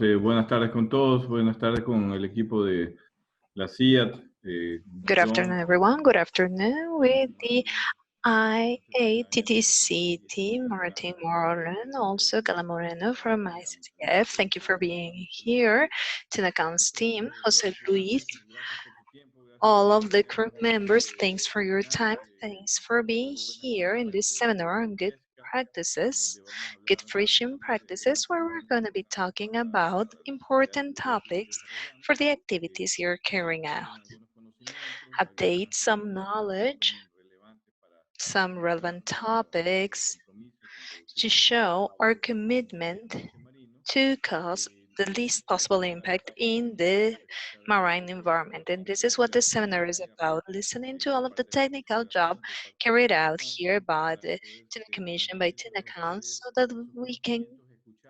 buenas tardes con todos, buenas tardes con el equipo de la CIAT. Good afternoon, everyone. Good afternoon with the IATTC team, Martin Moran, also Gala Moreno from ICCF. Thank you for being here. TUNACONS team, Jose Luis, all of the group members, thanks for your time. Thanks for being here in this seminar on good practices, good fishing practices, where we're going to be talking about important topics for the activities you're carrying out. Update some knowledge, some relevant topics to show our commitment to cause the least possible impact in the marine environment. And this is what the seminar is about, listening to all of the technical job carried out here by the Tuna Commission, by TUNACONS, so that we can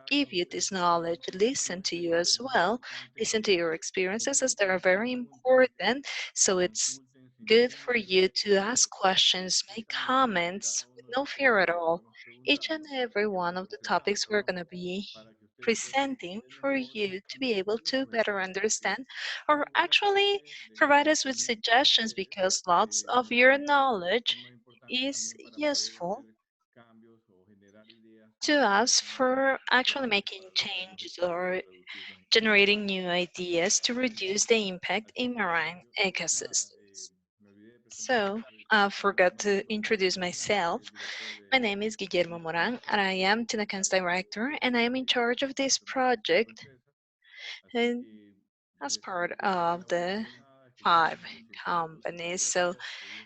give you this knowledge, listen to you as well, listen to your experiences as they are very important. So it's good for you to ask questions, make comments with no fear at all. Each and every one of the topics we're going to be presenting for you to be able to better understand or actually provide us with suggestions, because lots of your knowledge is useful to us for actually making changes or generating new ideas to reduce the impact in marine ecosystems. So, I forgot to introduce myself. My name is Guillermo Moran, and I am TUNACONS director, and I am in charge of this project and as part of the 5 companies. So,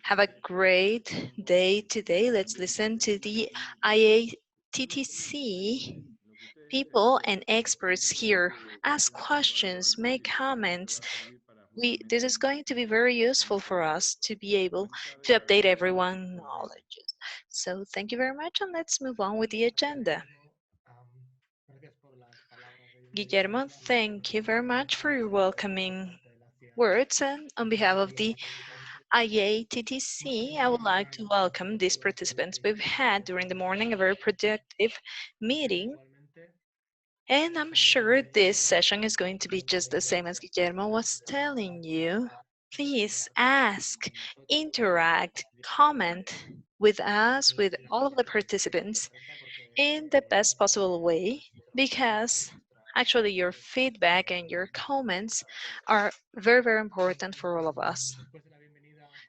have a great day today. Let's listen to the IATTC people and experts here. Ask questions, make comments. This is going to be very useful for us to be able to update everyone's knowledge. So thank you very much, and let's move on with the agenda. Guillermo, thank you very much for your welcoming words, and on behalf of the IATTC, I would like to welcome these participants. We've had during the morning a very productive meeting, and I'm sure this session is going to be just the same as Guillermo was telling you. Please ask, interact, comment with us, with all of the participants in the best possible way, because actually your feedback and your comments are very, very important for all of us.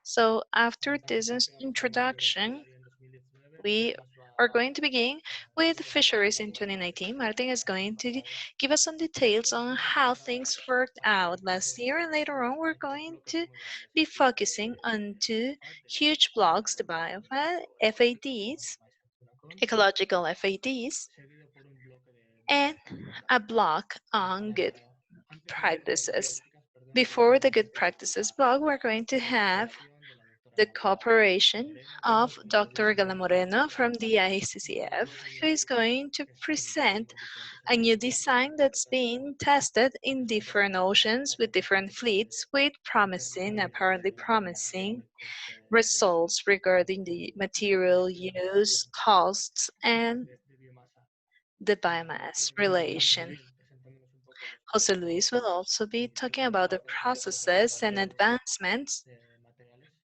So after this introduction, we are going to begin with fisheries in 2019. Martin is going to give us some details on how things worked out last year, and later on we're going to be focusing on 2 huge blocks, the BioFADs, ecological FADs, and a block on good practices. Before the good practices block, we're going to have the cooperation of Dr. Galamoreno from the ICCF, who is going to present a new design that's being tested in different oceans with different fleets with apparently promising results regarding the material use, costs, and the biomass relation. Jose Luis will also be talking about the processes and advancements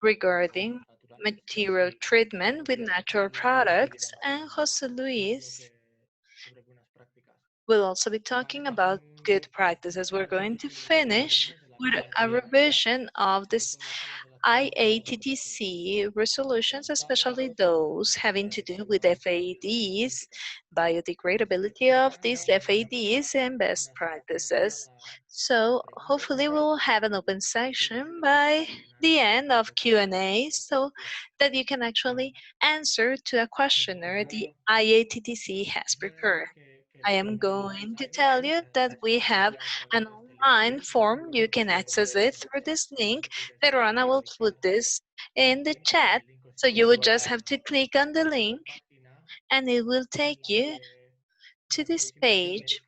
regarding material treatment with natural products, and Jose Luis will also be talking about good practices. We're going to finish with a revision of this IATTC resolutions, especially those having to do with FADs, biodegradability of these FADs, and best practices. So hopefully we'll have an open section by the end of Q&A so that you can actually answer to a questionnaire the IATTC has prepared. I am going to tell you that we have an online form. You can access it through this link. Later on, I will put this in the chat. So you would just have to click on the link and it will take you to this page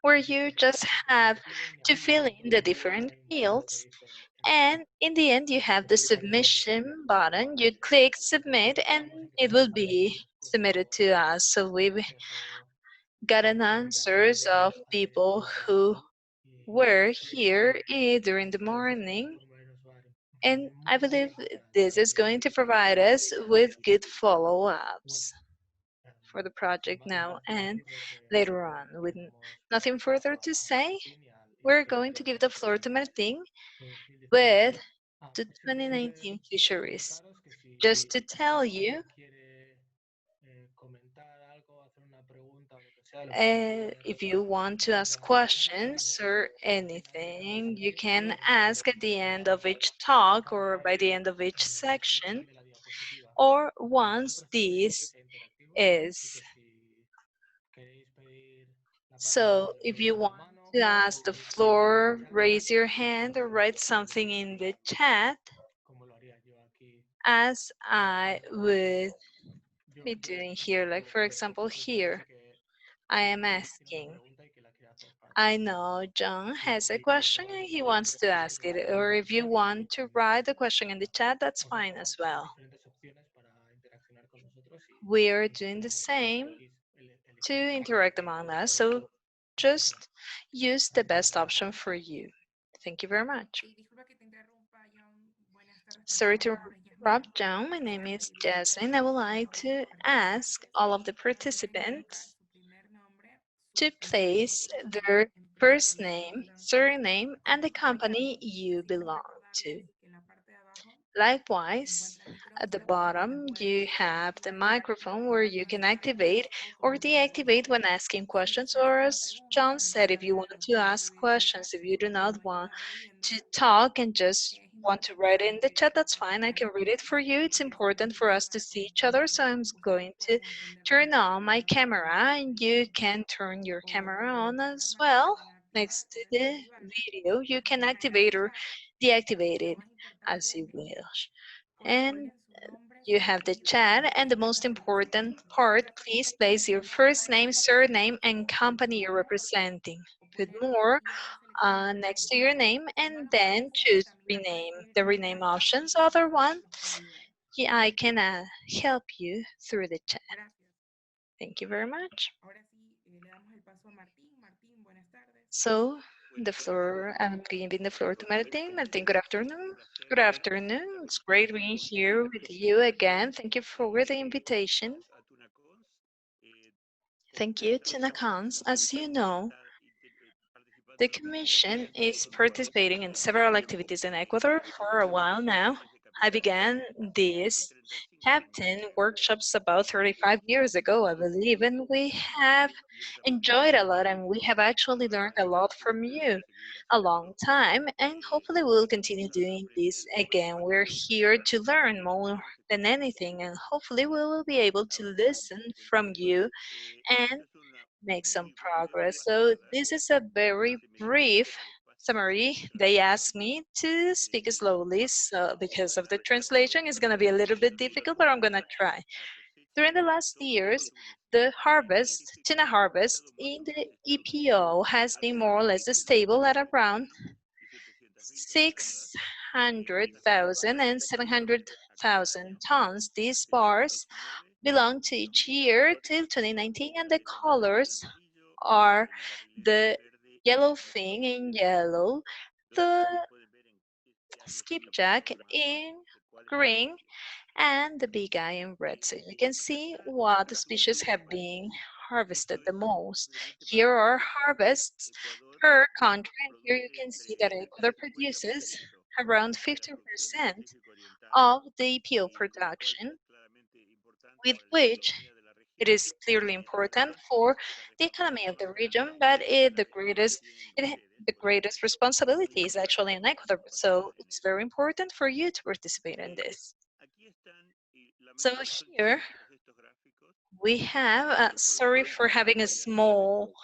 where you just have to fill in the different fields. And in the end, you have the submission button. You click submit and it will be submitted to us. So gotten answers of people who were here during the morning. And I believe this is going to provide us with good follow-ups for the project now and later on. With nothing further to say, we're going to give the floor to Martin with the 2019 fisheries. Just to tell you, if you want to ask questions or anything, you can ask at the end of each talk or by the end of each section, or once this is. So if you want to ask the floor, raise your hand or write something in the chat, as I would be doing here. Like for example, here, I am asking. I know John has a question and he wants to ask it. Or if you want to write the question in the chat, that's fine as well. We are doing the same to interact among us. So just use the best option for you. Thank you very much. Sorry to interrupt, John. My name is Jasmine. I would like to ask all of the participants to place their first name, surname, and the company you belong to. Likewise, at the bottom, you have the microphone where you can activate or deactivate when asking questions, or as John said, if you want to ask questions, if you do not want to talk and just want to write in the chat, that's fine. I can read it for you. It's important for us to see each other, so I'm going to turn on my camera and you can turn your camera on as well. Next to the video, you can activate or deactivate it as you wish. And you have the chat, and the most important part, please place your first name, surname, and company you're representing. Put more next to your name and then choose rename. The rename options, other one, yeah, I can help you through the chat. Thank you very much. So the floor, I'm giving the floor to Martin. Martin, good afternoon. Good afternoon. It's great being here with you again. Thank you for the invitation. Thank you, TUNACONS. As you know, the Commission is participating in several activities in Ecuador for a while now. I began these captain workshops about 35 years ago, I believe, and we have enjoyed a lot and we have actually learned a lot from you a long time, and hopefully we'll continue doing this again. We're here to learn more than anything, and hopefully we will be able to listen from you and make some progress. So this is a very brief summary. They asked me to speak slowly, so because of the translation, it's going to be a little bit difficult, but I'm going to try. During the last years, the harvest, tuna harvest in the EPO has been more or less stable at around 600,000 and 700,000 tons. These bars belong to each year till 2019, and the colors are the yellow fin in yellow, the skipjack in green, and the big eye in red. So you can see what the species have been harvested the most. Here are harvests per country, and here you can see that Ecuador produces around 50% of the EPO production, with which it is clearly important for the economy of the region, but the greatest responsibility is actually in Ecuador. So it's very important for you to participate in this. So here we have, sorry for having a small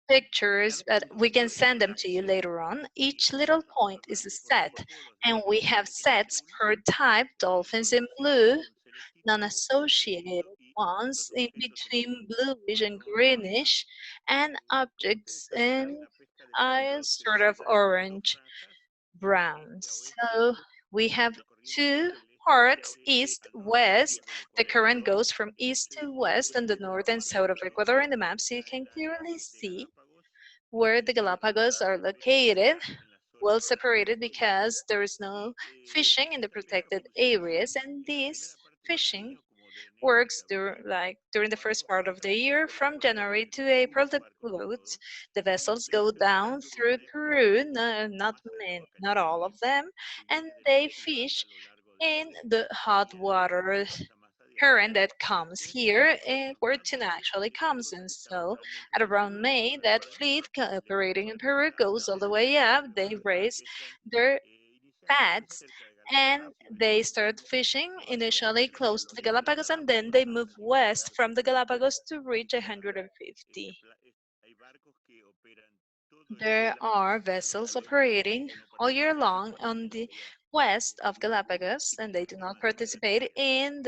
pictures, but we can send them to you later on. Each little point is a set, and we have sets per type: dolphins in blue, non-associated ones in between bluish and greenish, and objects in a sort of orange brown. So we have two parts, east, west. The current goes from east to west on the north and south of Ecuador in the map, so you can clearly see where the Galapagos are located, well separated because there is no fishing in the protected areas, and this fishing works during the first part of the year from January to April. The vessels go down through Peru, not all of them, and they fish in the hot water current that comes here, where tuna actually comes. And so at around May, that fleet operating in Peru goes all the way up. They raise their pads and they start fishing initially close to the Galapagos, and then they move west from the Galapagos to reach 150. There are vessels operating all year long on the west of Galapagos, and they do not participate in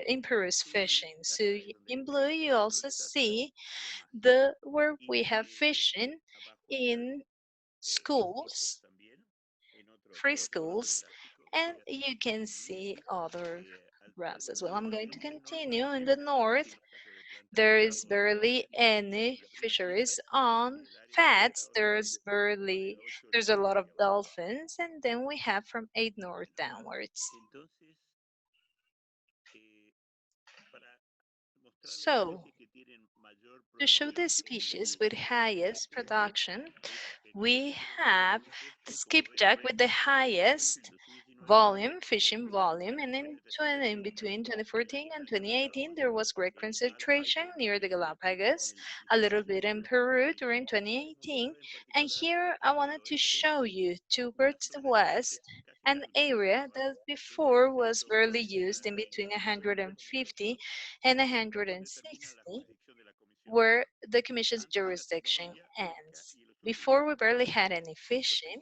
in Peru's fishing. So in blue, you also see where we have fishing in schools, free schools, and you can see other graphs as well. I'm going to continue in the north. There is barely any fisheries on fats. There's a lot of dolphins, and then we have from 8 north downwards. So, to show the species with highest production, we have the skipjack with the highest fishing volume, and in between 2014 and 2018, there was great concentration near the Galapagos, a little bit in Peru during 2018, and here I wanted to show you towards the west, an area that before was barely used in between 150 and 160, where the Commission's jurisdiction ends. Before, we barely had any fishing,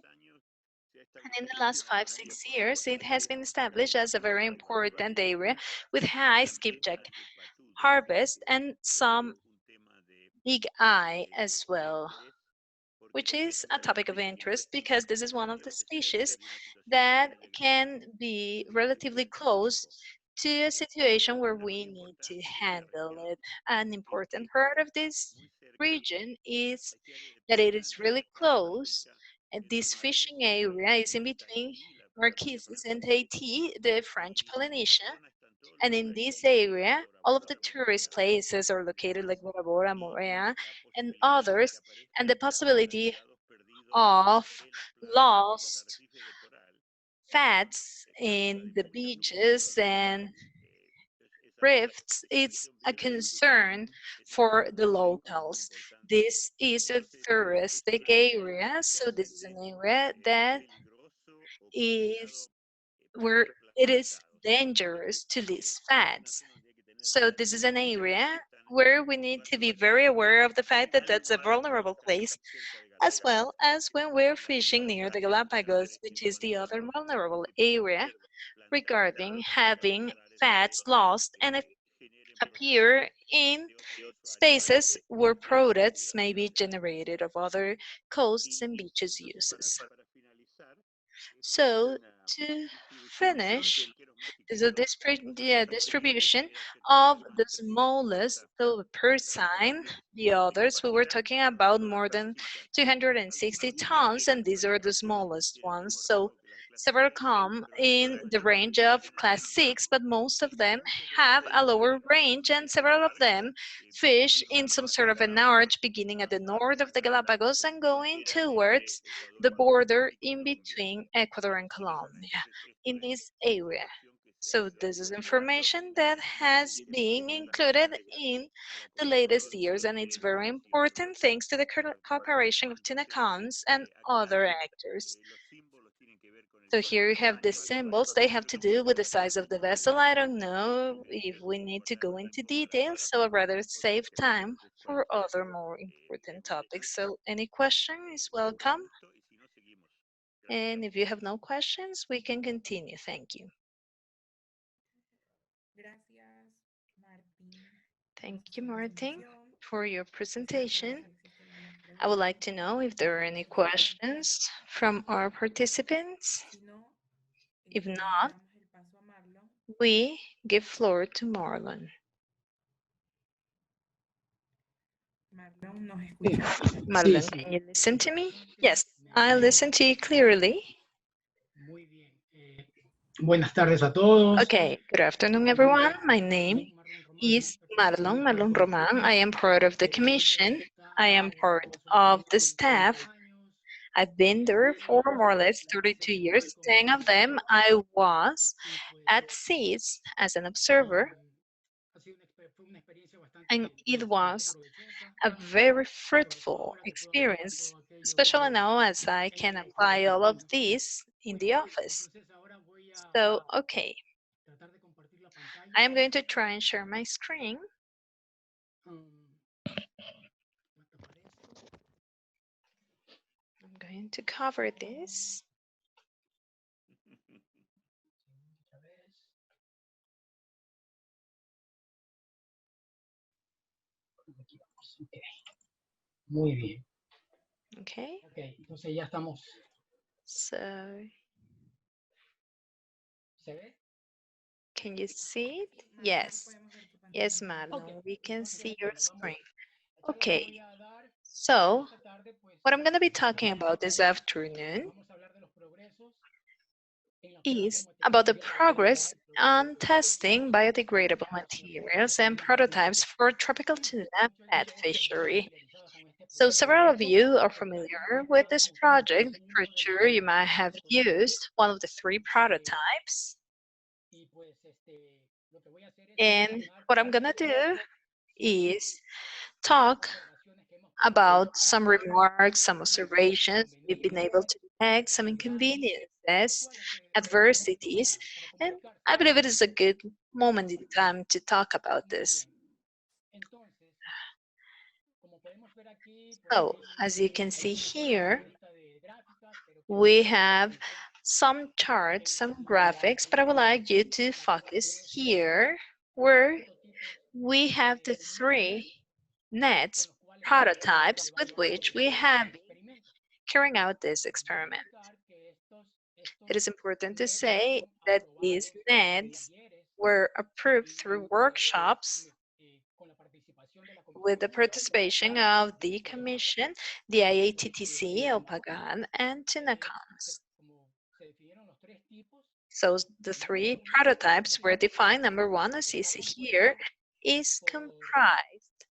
and in the last 5-6 years, it has been established as a very important area with high skipjack harvest and some big eye as well, which is a topic of interest because this is one of the species that can be relatively close to a situation where we need to handle it. An important part of this region is that it is really close, and this fishing area is in between Marquises and Haiti, the French Polynesia, and in this area, all of the tourist places are located like Bora Bora, Morea, and others, and the possibility of lost fats in the beaches and rifts, it's a concern for the locals. This is a touristic area, so this is an area that is where it is dangerous to lose fats. So this is an area where we need to be very aware of the fact that that's a vulnerable place, as well as when we're fishing near the Galapagos, which is the other vulnerable area regarding having fats lost and appear in spaces where products may be generated of other coasts and beaches uses. So to finish, is a distribution of the smallest so per sign. The others, we were talking about more than 260 tons, and these are the smallest ones. So several come in the range of class 6, but most of them have a lower range, and several of them fish in some sort of an arch beginning at the north of the Galapagos and going towards the border in between Ecuador and Colombia in this area. So this is information that has been included in the latest years, and it's very important thanks to the cooperation of TUNACONS and other actors. So here you have the symbols. They have to do with the size of the vessel. I don't know if we need to go into details, so I'd rather save time for other more important topics. So any question is welcome. And if you have no questions, we can continue. Thank you. Thank you, Martin, for your presentation. I would like to know if there are any questions from our participants. If not, we give floor to Marlon. Marlon, can you listen to me? Yes, I listen to you clearly. Buenas tardes a todos. Okay, good afternoon, everyone. My name is Marlon Roman. I am part of the commission. I am part of the staff. I've been there for more or less 32 years. 10 of them I was at seas as an observer, and it was a very fruitful experience, especially now as I can apply all of this in the office. So, okay, I am going to try and share my screen. I'm going to cover this. Okay. Muy bien. Okay. Okay, entonces ya estamos. So, ¿Se ve? can you see it? Yes. Yes, Marlon, we can see your screen. Okay. So, what I'm going to be talking about this afternoon is about the progress on testing biodegradable materials and prototypes for tropical tuna at fishery. So several of you are familiar with this project. For sure, you might have used one of the 3 prototypes. And what I'm gonna do is talk about some remarks, some observations we've been able to detect, some inconveniences, adversities, and I believe it is a good moment in time to talk about this. So, as you can see here, we have some charts, some graphics, but I would like you to focus here where we have the 3 nets prototypes with which we have been carrying out this experiment. It is important to say that these nets were approved through workshops with the participation of the Commission, the IATTC, BioFADs, and TUNACONS. So the 3 prototypes were defined. Number 1, as you see here, is comprised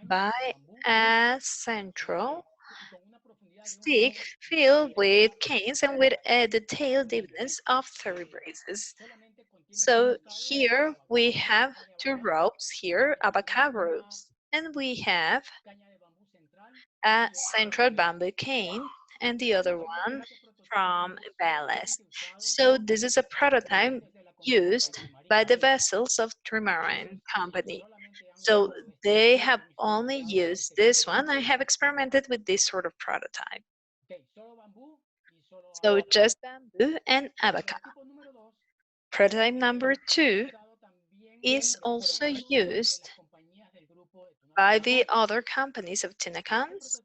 by a central stick filled with canes and with a detailed deepness of 30 braces. So here we have 2 ropes here, abaca ropes, and we have a central bamboo cane and the other one from ballast. So this is a prototype used by the vessels of Trimaran company. So they have only used this one. I have experimented with this sort of prototype. So just bamboo and abaca. Prototype number 2 is also used by the other companies of TUNACONS,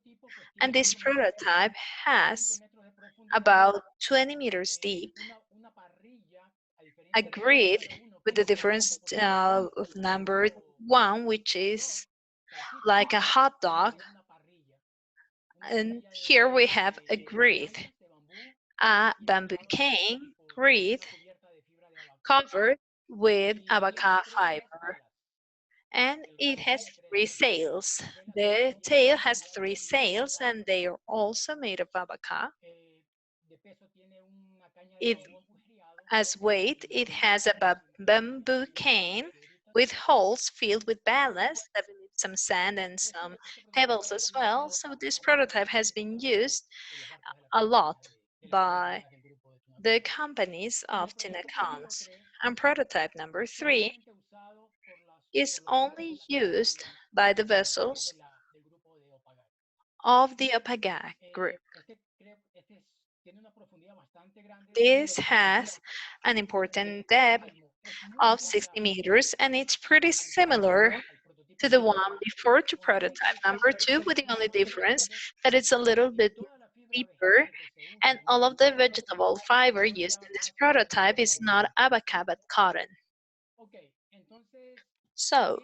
and this prototype has about 20 meters deep, a grid with the difference of number 1, which is like a hot dog, and here we have a grid, a bamboo cane grid covered with abaca fiber, and it has 3 sails. The tail has 3 sails, and they are also made of abaca. As weight, it has a bamboo cane with holes filled with ballast, I believe some sand and some pebbles as well. So this prototype has been used a lot by the companies of TUNACONS. And prototype number 3 is only used by the vessels of the BioFAD group. This has an important depth of 60 meters, and it's pretty similar to the one before, to prototype number 2, with the only difference that it's a little bit deeper, and all of the vegetable fiber used in this prototype is not abaca but cotton. So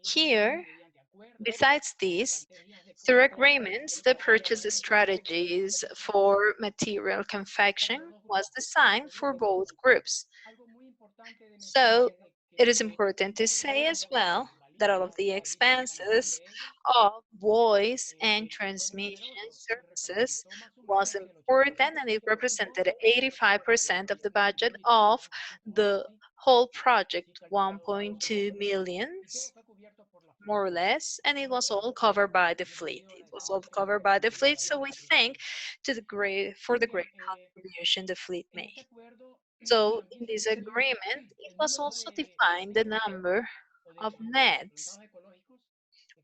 here, besides these, through agreements, the purchase strategies for material confection was designed for both groups. So it is important to say as well that all of the expenses of voice and transmission services was important, and it represented 85% of the budget of the whole project, 1.2 millions, more or less, and it was all covered by the fleet. It was all covered by the fleet, so we thank for the great contribution the fleet made. So in this agreement, it was also defined the number of NEDs,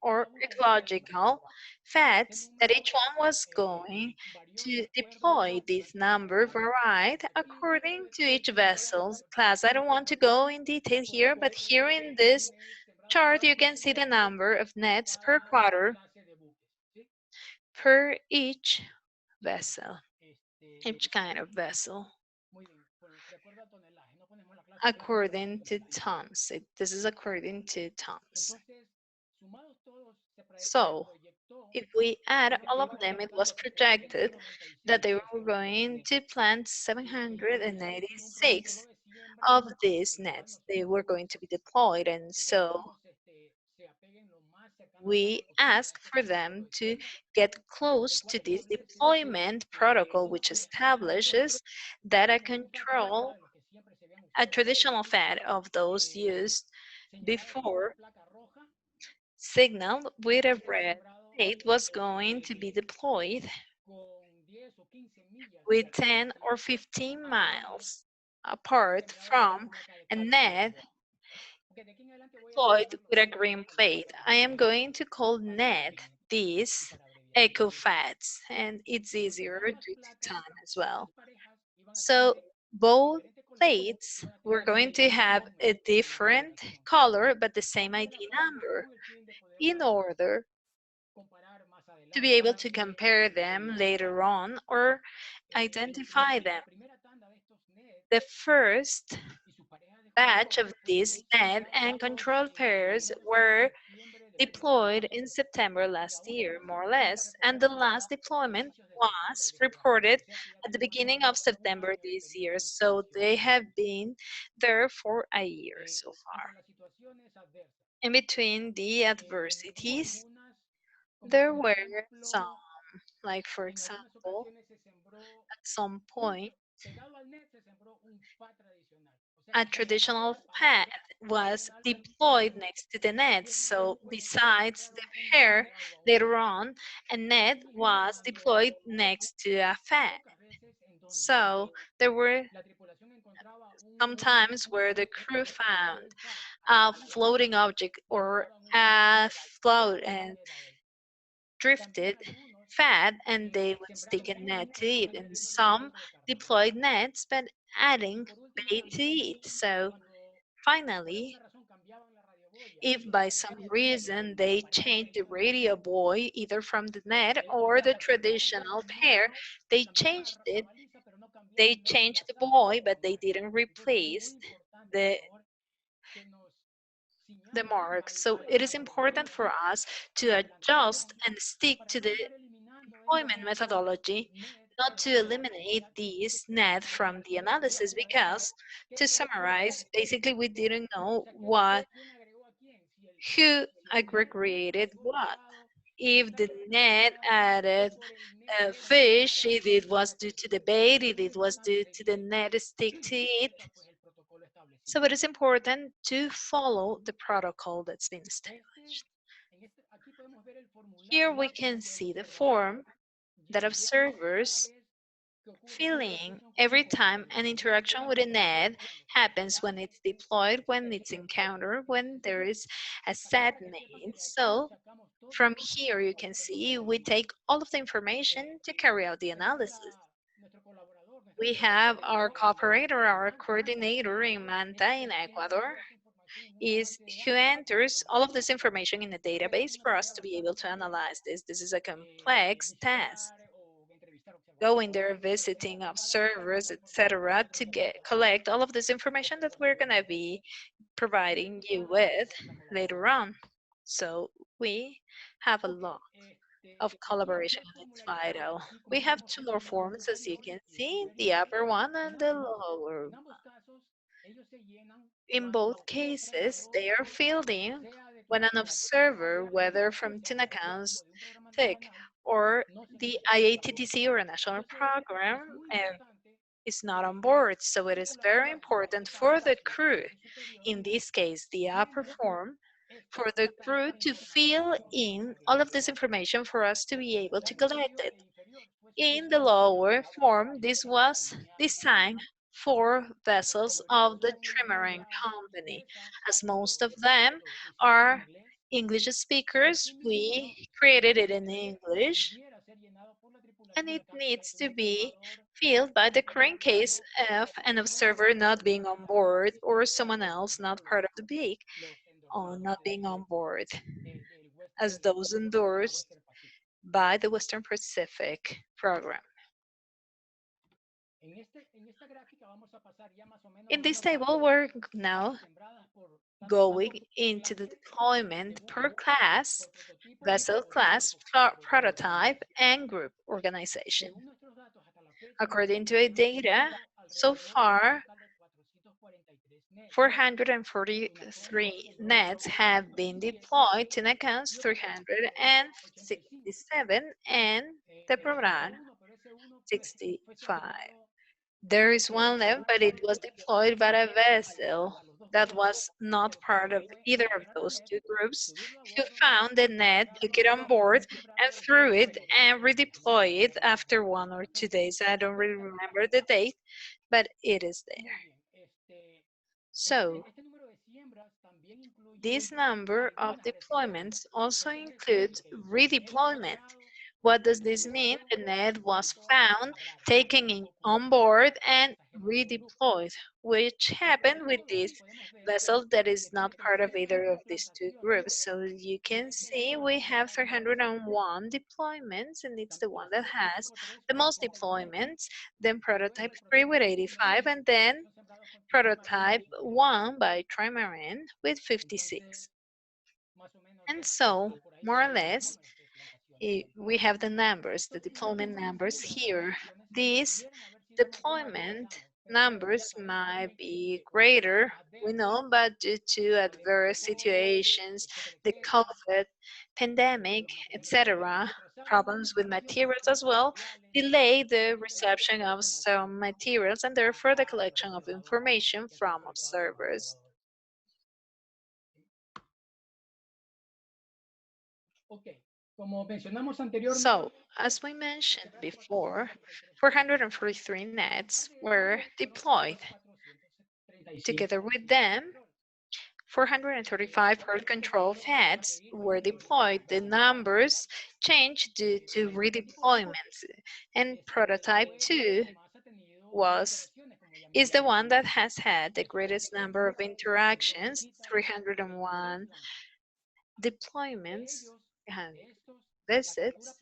or ecological fats, that each one was going to deploy. This number varied according to each vessel's class. I don't want to go in detail here, but here in this chart you can see the number of nets per quarter per each vessel, each kind of vessel, according to tons. This is according to tons. So if we add all of them, it was projected that they were going to plant 786 of these nets. They were going to be deployed, and so we ask for them to get close to this deployment protocol, which establishes data control, a traditional fad of those used before signal with a red plate was going to be deployed with 10 or 15 miles apart from a net deployed with a green plate. I am going to call net these EcoFADs, and it's easier due to time as well. So both plates were going to have a different color but the same ID number in order to be able to compare them later on or identify them. The first batch of these net and control pairs were deployed in September last year, more or less, and the last deployment was reported at the beginning of September this year, so they have been there for a year so far. In between the adversities, there were some, like for example, at some point, a traditional pad was deployed next to the net. So besides the pair, later on, a net was deployed next to a fad. So there were some times where the crew found a floating object or a float and drifted fad, and they would stick a net to it, and some deployed nets but adding bait to it. So finally, if by some reason they changed the radio buoy either from the net or the traditional pair, they changed it. They changed the buoy, but they didn't replace the mark. So it is important for us to adjust and stick to the deployment methodology, not to eliminate these net from the analysis, because to summarize, basically we didn't know who aggregated what. If the net added a fish, if it was due to the bait, if it was due to the net stick to it. So it is important to follow the protocol that's been established. Here we can see the form that observers fill in every time an interaction with a net happens, when it's deployed, when it's encountered, when there is a set made. So from here you can see we take all of the information to carry out the analysis. We have our cooperator, our coordinator in Manta in Ecuador, is who enters all of this information in a database for us to be able to analyze this. This is a complex task. Going there, visiting observers, etc., to collect all of this information that we're gonna be providing you with later on. So we have a lot of collaboration and it's vital. We have two more forms, as you can see, the upper one and the lower one. In both cases, they are filled in when an observer, whether from TUNACONS, TIC, or the IATTC or a national program, is not on board. So it is very important for the crew, in this case, the upper form, for the crew to fill in all of this information for us to be able to collect it. In the lower form, this was designed for vessels of the trimmering company. As most of them are English speakers, we created it in English, and it needs to be filled by the current case of an observer not being on board or someone else not part of the BIC or not being on board, as those endorsed by the Western Pacific Program. In this table, we're now going into the deployment per class, vessel class, prototype, and group organization. According to our data, so far, 443 nets have been deployed, TUNACONS 367, and the program 65. There is one left, but it was deployed by a vessel that was not part of either of those two groups, who found the net, took it on board, and threw it and redeployed it after 1 or 2 days. I don't really remember the date, but it is there. So, this number of deployments also includes redeployment. What does this mean? The net was found, taken on board, and redeployed, which happened with this vessel that is not part of either of these two groups. So you can see we have 301 deployments, and it's the one that has the most deployments, then prototype 3 with 85, and then prototype 1 by Trimaran with 56. And so, more or less, we have the numbers, the deployment numbers here. These deployment numbers might be greater, we know, but due to adverse situations, the COVID pandemic, etc., problems with materials as well, delay the reception of some materials and therefore the collection of information from observers. So, as we mentioned before, 443 nets were deployed. Together with them, 435 herd control FADs were deployed. The numbers changed due to redeployments, and prototype 2 is the one that has had the greatest number of interactions, 301 deployments and visits,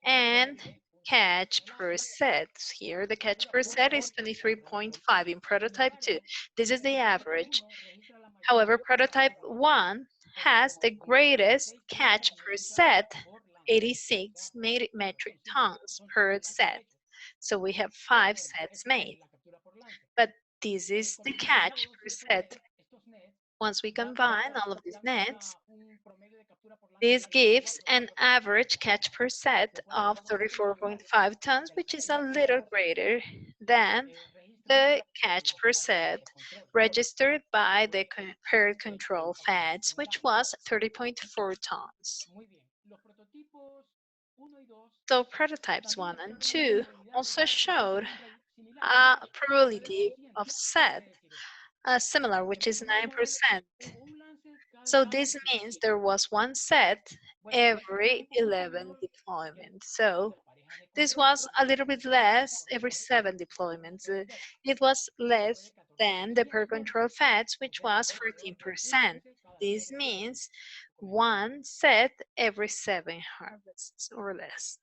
and catch per set. Here, the catch per set is 23.5 in prototype 2. This is the average. However, prototype 1 has the greatest catch per set, 86 metric tons per set. So we have 5 sets made. But this is the catch per set. Once we combine all of these nets, this gives an average catch per set of 34.5 tons, which is a little greater than the catch per set registered by the herd control FADs, which was 30.4 tons. So prototypes 1 and 2 also showed a probability of set similar, which is 9%. So this means there was one set every 11 deployments. So this was a little bit less every 7 deployments. It was less than the per control fats, which was 14%. This means one set every 7 harvests or less.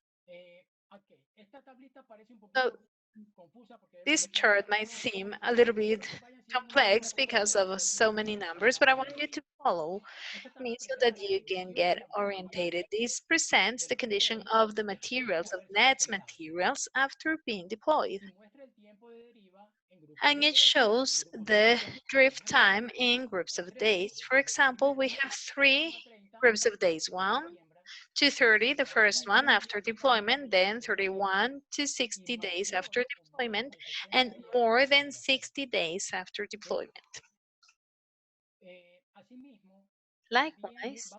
So this chart might seem a little bit complex because of so many numbers, but I want you to follow me so that you can get orientated. This presents the condition of the materials, of NED's materials after being deployed. And it shows the drift time in groups of days. For example, we have 3 groups of days. 1 to 30, the first one after deployment, then 31 to 60 days after deployment, and more than 60 days after deployment. Likewise,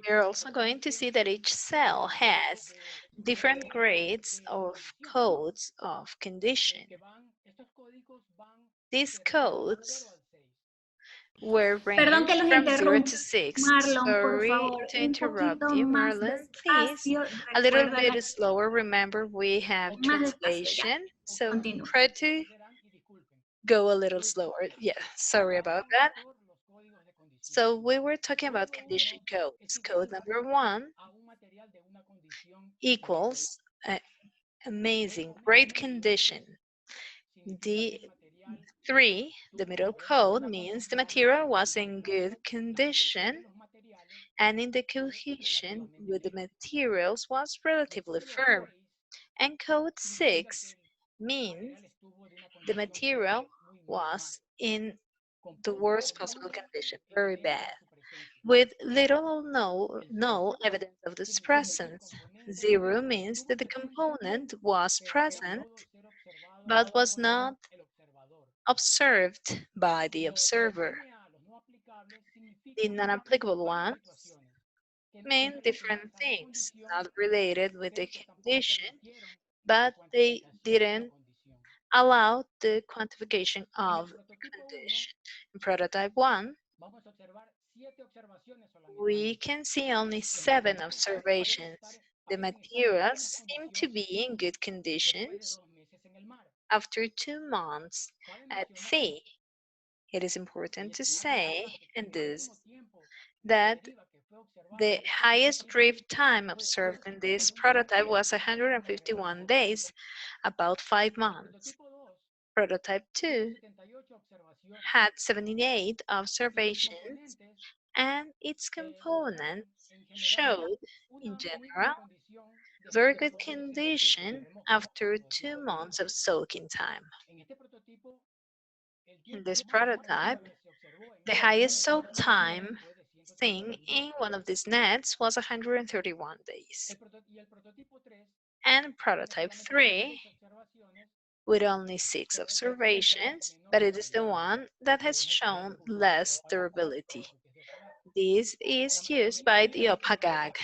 we're also going to see that each cell has different grades of codes of condition. These codes were ranged from 0 to 6. Sorry to interrupt you, Marlon. Please, a little bit slower. Remember, we have translation, so try to go a little slower. Yeah, sorry about that. So we were talking about condition codes. Code number 1 equals amazing, great condition. The 3, the middle code, means the material was in good condition and in the cohesion with the materials was relatively firm. And code 6 means the material was in the worst possible condition, very bad, with little or no evidence of this presence. 0 means that the component was present but was not observed by the observer. The non-applicable ones mean different things, not related with the condition, but they didn't allow the quantification of the condition. In prototype 1, we can see only 7 observations. The materials seem to be in good conditions after 2 months at sea. It is important to say, and this, that the highest drift time observed in this prototype was 151 days, about 5 months. Prototype 2 had 78 observations, and its components showed, in general, very good condition after 2 months of soaking time. In this prototype, the highest soak time seen in one of these nets was 131 days. And prototype 3, with only 6 observations, but it is the one that has shown less durability. This is used by the OPAGAG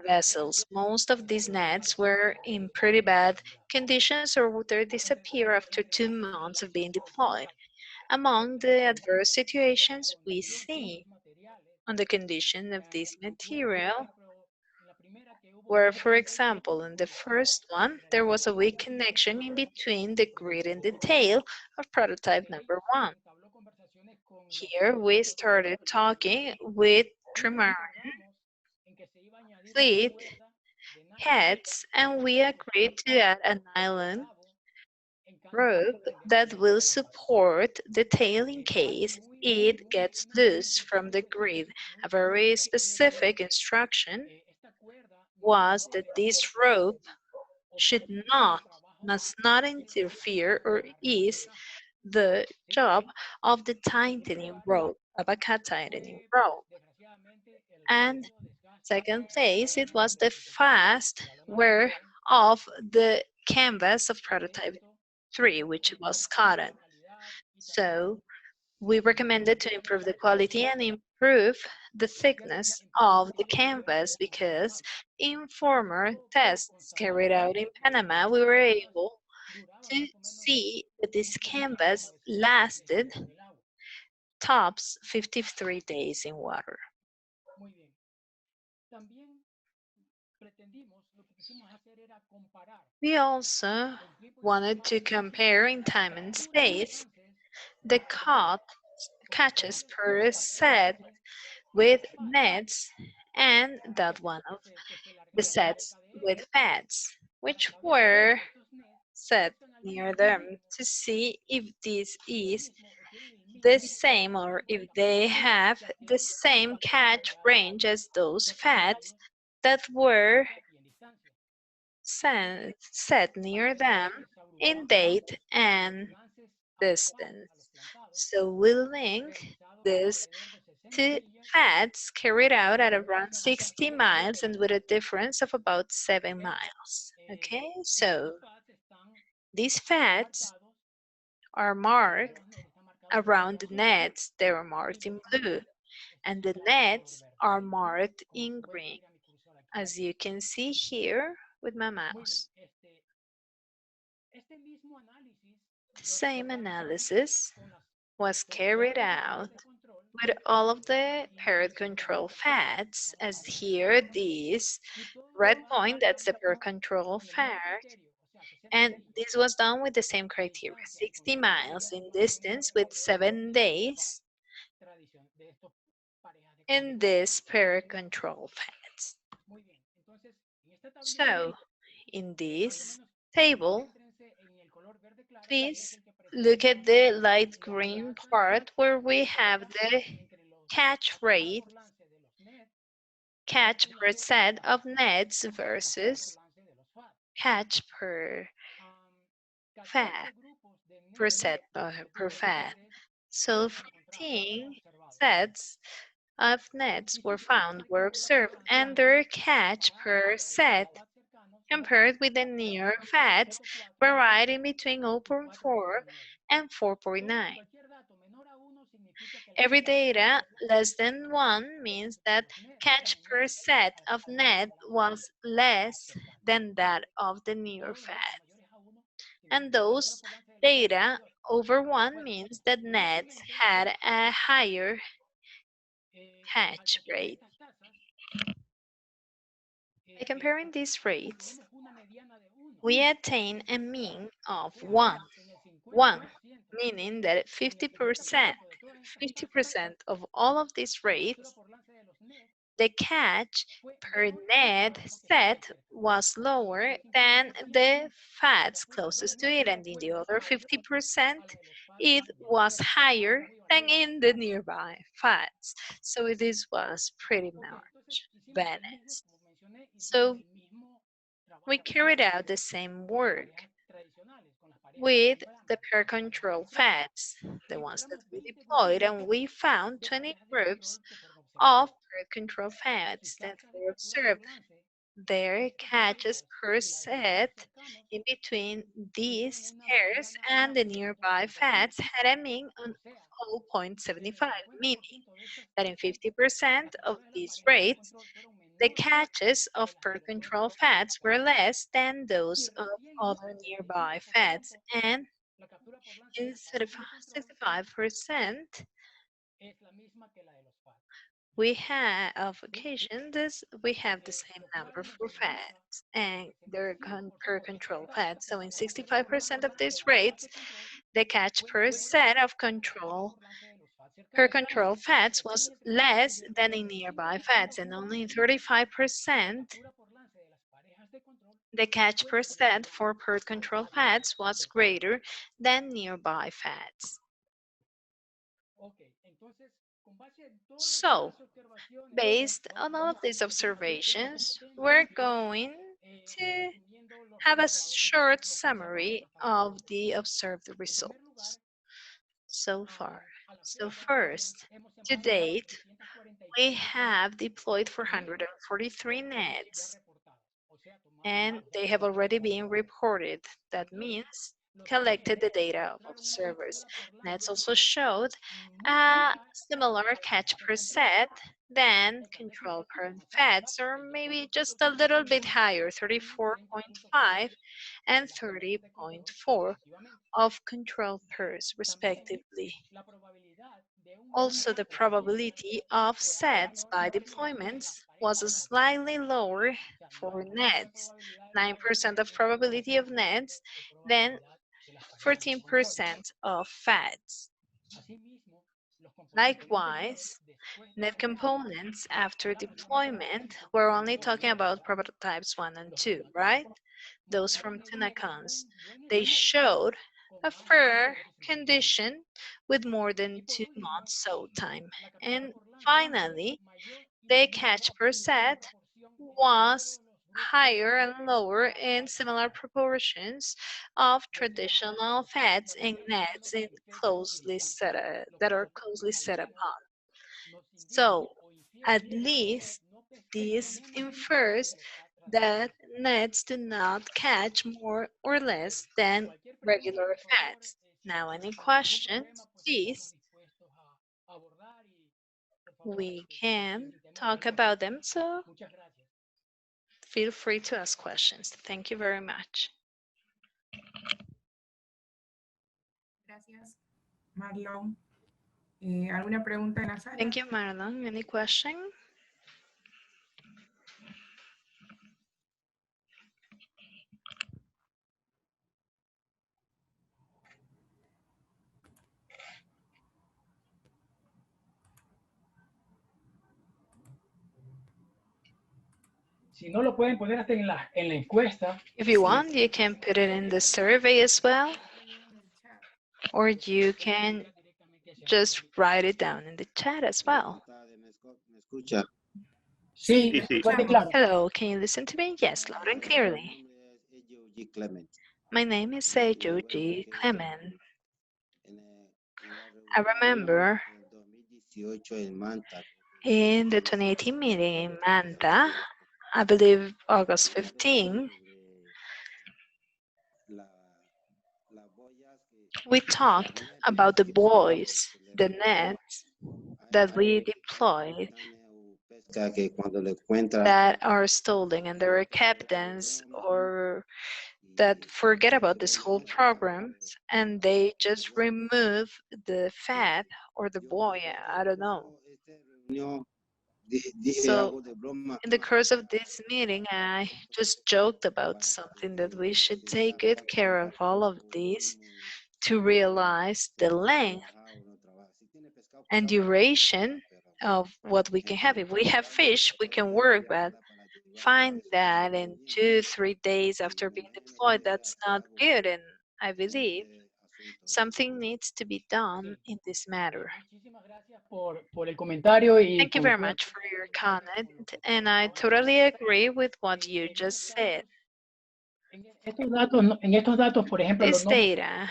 vessels. Most of these nets were in pretty bad conditions or would disappear after 2 months of being deployed. Among the adverse situations we see on the condition of this material where, for example, in the first one, there was a weak connection in between the grid and the tail of prototype number 1. Here we started talking with trimaran fleet heads, and we agreed to add a nylon rope that will support the tail in case it gets loose from the grid. A very specific instruction was that this rope must not interfere or ease the job of the tightening rope, of a cat tightening rope. And second place, it was the fast wear of the canvas of prototype 3, which was cotton. So we recommended to improve the quality and improve the thickness of the canvas because in former tests carried out in Panama, we were able to see that this canvas lasted tops 53 days in water. We also wanted to compare in time and space the catches per set with nets and that one of the sets with fats, which were set near them to see if this is the same or if they have the same catch range as those fats that were set near them in date and distance. So we link this to fats carried out at around 60 miles and with a difference of about 7 miles. Okay, so these fats are marked around the nets. They are marked in blue, and the nets are marked in green, as you can see here with my mouse. The same analysis was carried out with all of the parent control fats, as here this red point, that's the parent control fat, and this was done with the same criteria, 60 miles in distance with 7 days in this parent control fats. So in this table, please look at the light green part where we have the catch rate, catch per set of nets versus catch per fat, per set per fat. So 14 sets of nets were observed and their catch per set compared with the near fats varied in between 0.4 and 4.9. Every data less than 1 means that catch per set of net was less than that of the near fat. And those data over 1 means that nets had a higher catch rate. By comparing these rates, we attain a mean of 1, meaning that 50% of all of these rates, the catch per net set was lower than the fats closest to it, and in the other 50%, it was higher than in the nearby fats. So this was pretty much balanced. So we carried out the same work with the pair control fats, the ones that we deployed, and we found 20 groups of pair control fats that were observed. Their catches per set in between these pairs and the nearby fats had a mean of 0.75, meaning that in 50% of these rates, the catches of per control fats were less than those of other nearby fats, and in 65%, we have of occasions we have the same number for fats and their per control fats. So in 65% of these rates, the catch per set of per control fats was less than in nearby fats, and only in 35% the catch per set for per control fats was greater than nearby fats. So, based on all of these observations, we're going to have a short summary of the observed results so far. So first, to date, we have deployed 443 nets, and they have already been reported. That means collected the data of observers. Nets also showed a similar catch per set than control current fats, or maybe just a little bit higher, 34.5 and 30.4 of control pairs respectively. Also, the probability of sets by deployments was slightly lower for nets, 9% of probability of nets, then 14% of fads. Likewise, net components after deployment, we're only talking about prototypes 1 and 2, right? Those from TUNACONS. They showed a fair condition with more than 2 months sow time. And finally, the catch per set was higher and lower in similar proportions of traditional fats and nets in that are closely set upon. So at least this infers that nets do not catch more or less than regular fats. Now, any questions, please, we can talk about them, so feel free to ask questions. Thank you very much. Gracias, Marlon. ¿Alguna pregunta en la sala? Thank you, Marlon. Any question? Si no, lo pueden poner hasta en la encuesta. If you want, you can put it in the survey as well, or you can just write it down in the chat as well. Sí, fuerte y claro. Hello, can you listen to me? Yes, loud and clearly. My name is Sejo G. Clement. I remember in the 2018 meeting in Manta, I believe August 15, we talked about the buoys, the nets that we deployed that are stolen, and there are captains or that forget about this whole program and they just remove the fat or the buoy, I don't know. So in the course of this meeting, I just joked about something that we should take good care of all of these to realize the length and duration of what we can have. If we have fish, we can work, but find that in 2-3 days after being deployed, that's not good. And I believe something needs to be done in this matter. Por el comentario y Thank you very much for your comment, and I totally agree with what you just said. En estos datos, por ejemplo, This data,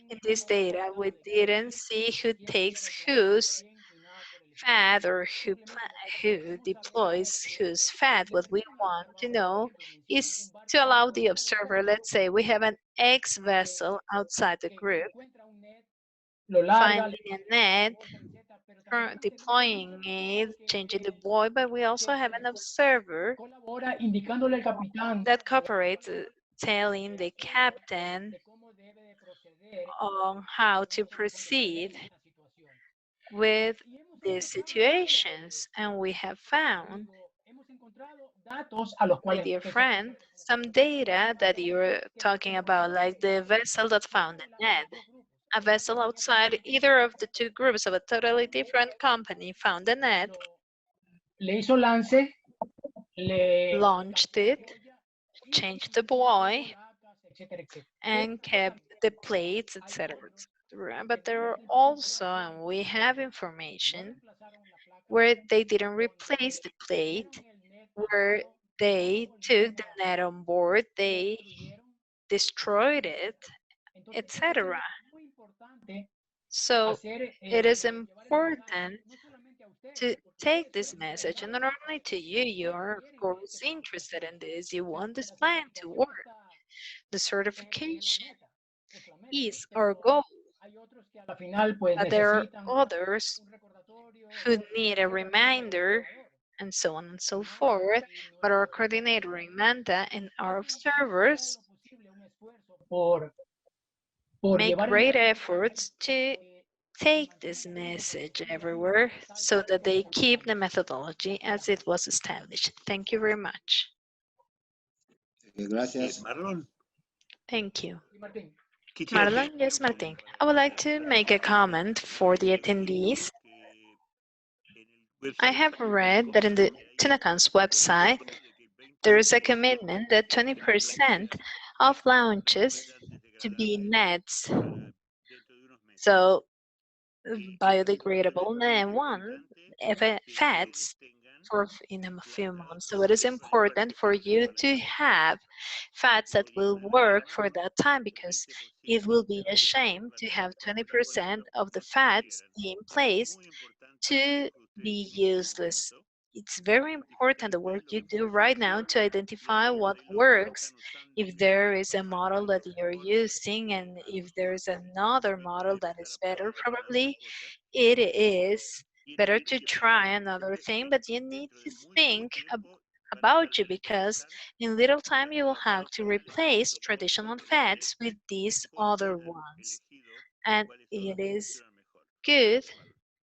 in this data, we didn't see who takes whose fat or who deploys whose fat. What we want to know is to allow the observer, let's say we have an X vessel outside the group, finding a net, deploying it, changing the buoy, but we also have an observer that cooperates, telling the captain on how to proceed with these situations. And we have found, my dear friend, some data that you're talking about, like the vessel that found the net. A vessel outside either of the two groups of a totally different company found the net, launched it, changed the buoy, and kept the plates, etc. But there are also, and we have information, where they didn't replace the plate, where they took the net on board, they destroyed it, etc. So it is important to take this message, and not only to you, you are of course interested in this, you want this plan to work. The certification is our goal, but there are others who need a reminder and so on and so forth, but our coordinator in Manta and our observers make great efforts to take this message everywhere so that they keep the methodology as it was established. Thank you very much. Gracias. Marlon. Thank you. Martín. Marlon, yes, Martin. I would like to make a comment for the attendees. I have read that in the TUNACONS website, there is a commitment that 20% of launches to be nets. So biodegradable and one fats in a few months. So it is important for you to have fats that will work for that time, because it will be a shame to have 20% of the fats being placed to be useless. It's very important the work you do right now to identify what works, if there is a model that you're using, and if there's another model that is better, probably it is better to try another thing, but you need to think about you, because in little time you will have to replace traditional fats with these other ones. And it is good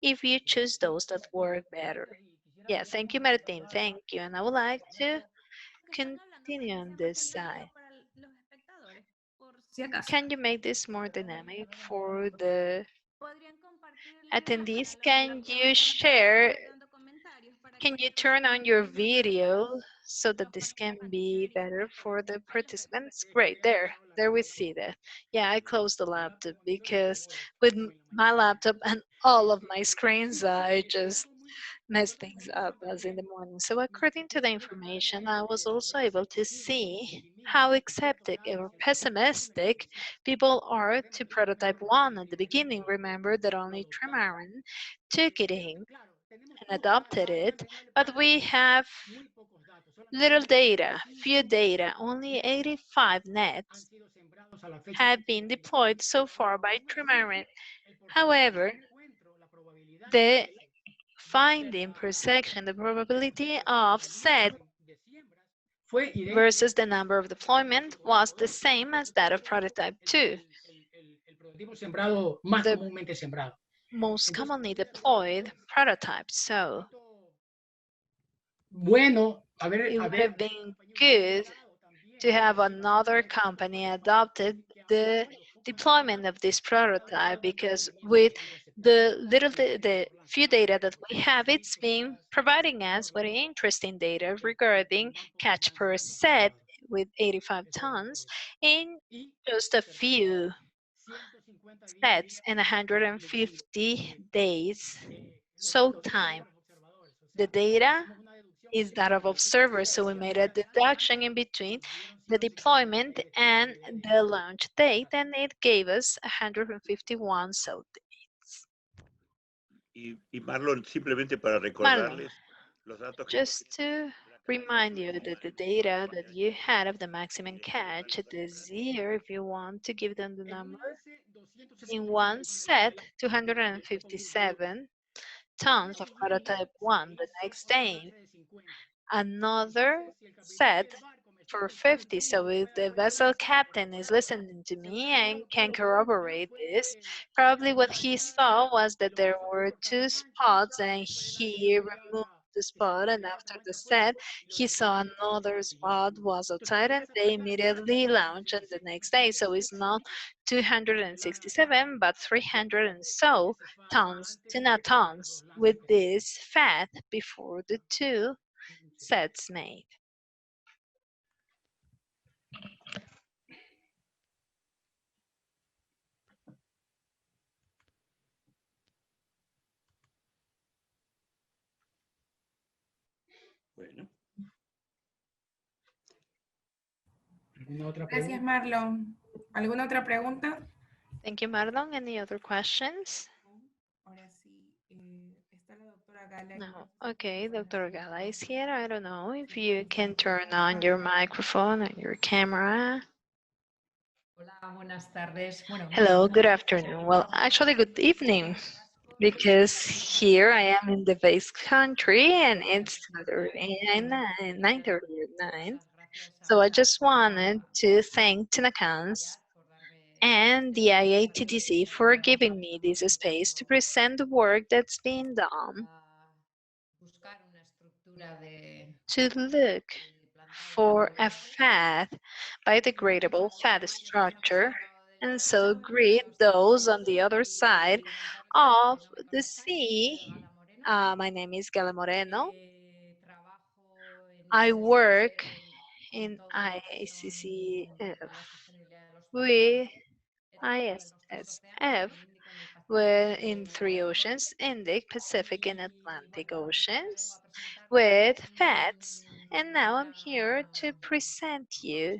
if you choose those that work better. Yeah, thank you, Martin. Thank you. And I would like to continue on this side. Can you make this more dynamic for the attendees? Can you share, can you turn on your video so that this can be better for the participants? Great, there we see that. Yeah, I closed the laptop because with my laptop and all of my screens, I just mess things up as in the morning. So according to the information, I was also able to see how accepting or pessimistic people are to prototype 1 at the beginning. Remember that only Trimaran took it in and adopted it, but we have little data, few data. Only 85 nets have been deployed so far by Trimaran. However, the finding per section, the probability of set versus the number of deployment was the same as that of prototype 2. The most commonly deployed prototype. So it would have been good to have another company adopted the deployment of this prototype, because with the few data that we have, it's been providing us with interesting data regarding catch per set with 85 tons in just a few sets and 150 days soak time. The data is that of observers, so we made a deduction in between the deployment and the launch date, and it gave us 151 soak days. Y Marlon, simplemente para recordarles los datos. Just to remind you that the data that you had of the maximum catch this year, if you want to give them the number, in one set, 257 tons of prototype 1. The next day, another set for 50. So if the vessel captain is listening to me and can corroborate this, probably what he saw was that there were 2 spots and he removed the spot, and after the set he saw another spot was outside and they immediately launched on the next day. So it's not 267 but 300 and so tons, tuna tons with this fat before the 2 sets made. Bueno. Gracias, Marlon. ¿Alguna otra pregunta? Thank you, Marlon. Any other questions? Ahora sí, está la doctora Gala. No. Okay, Dr. Gala is here. I don't know if you can turn on your microphone and your camera. Hello, good afternoon. Well, actually, good evening, because here I am in the Basque country and it's 9:39. So I just wanted to thank TUNACONS and the IATTC for giving me this space to present the work that's being done to look for a fat, biodegradable fat structure, and so greet those on the other side of the sea. My name is Gala Moreno. I work in IATTC with ISSF in 3 oceans, Indic, Pacific, and Atlantic Oceans, with FADs. And now I'm here to present you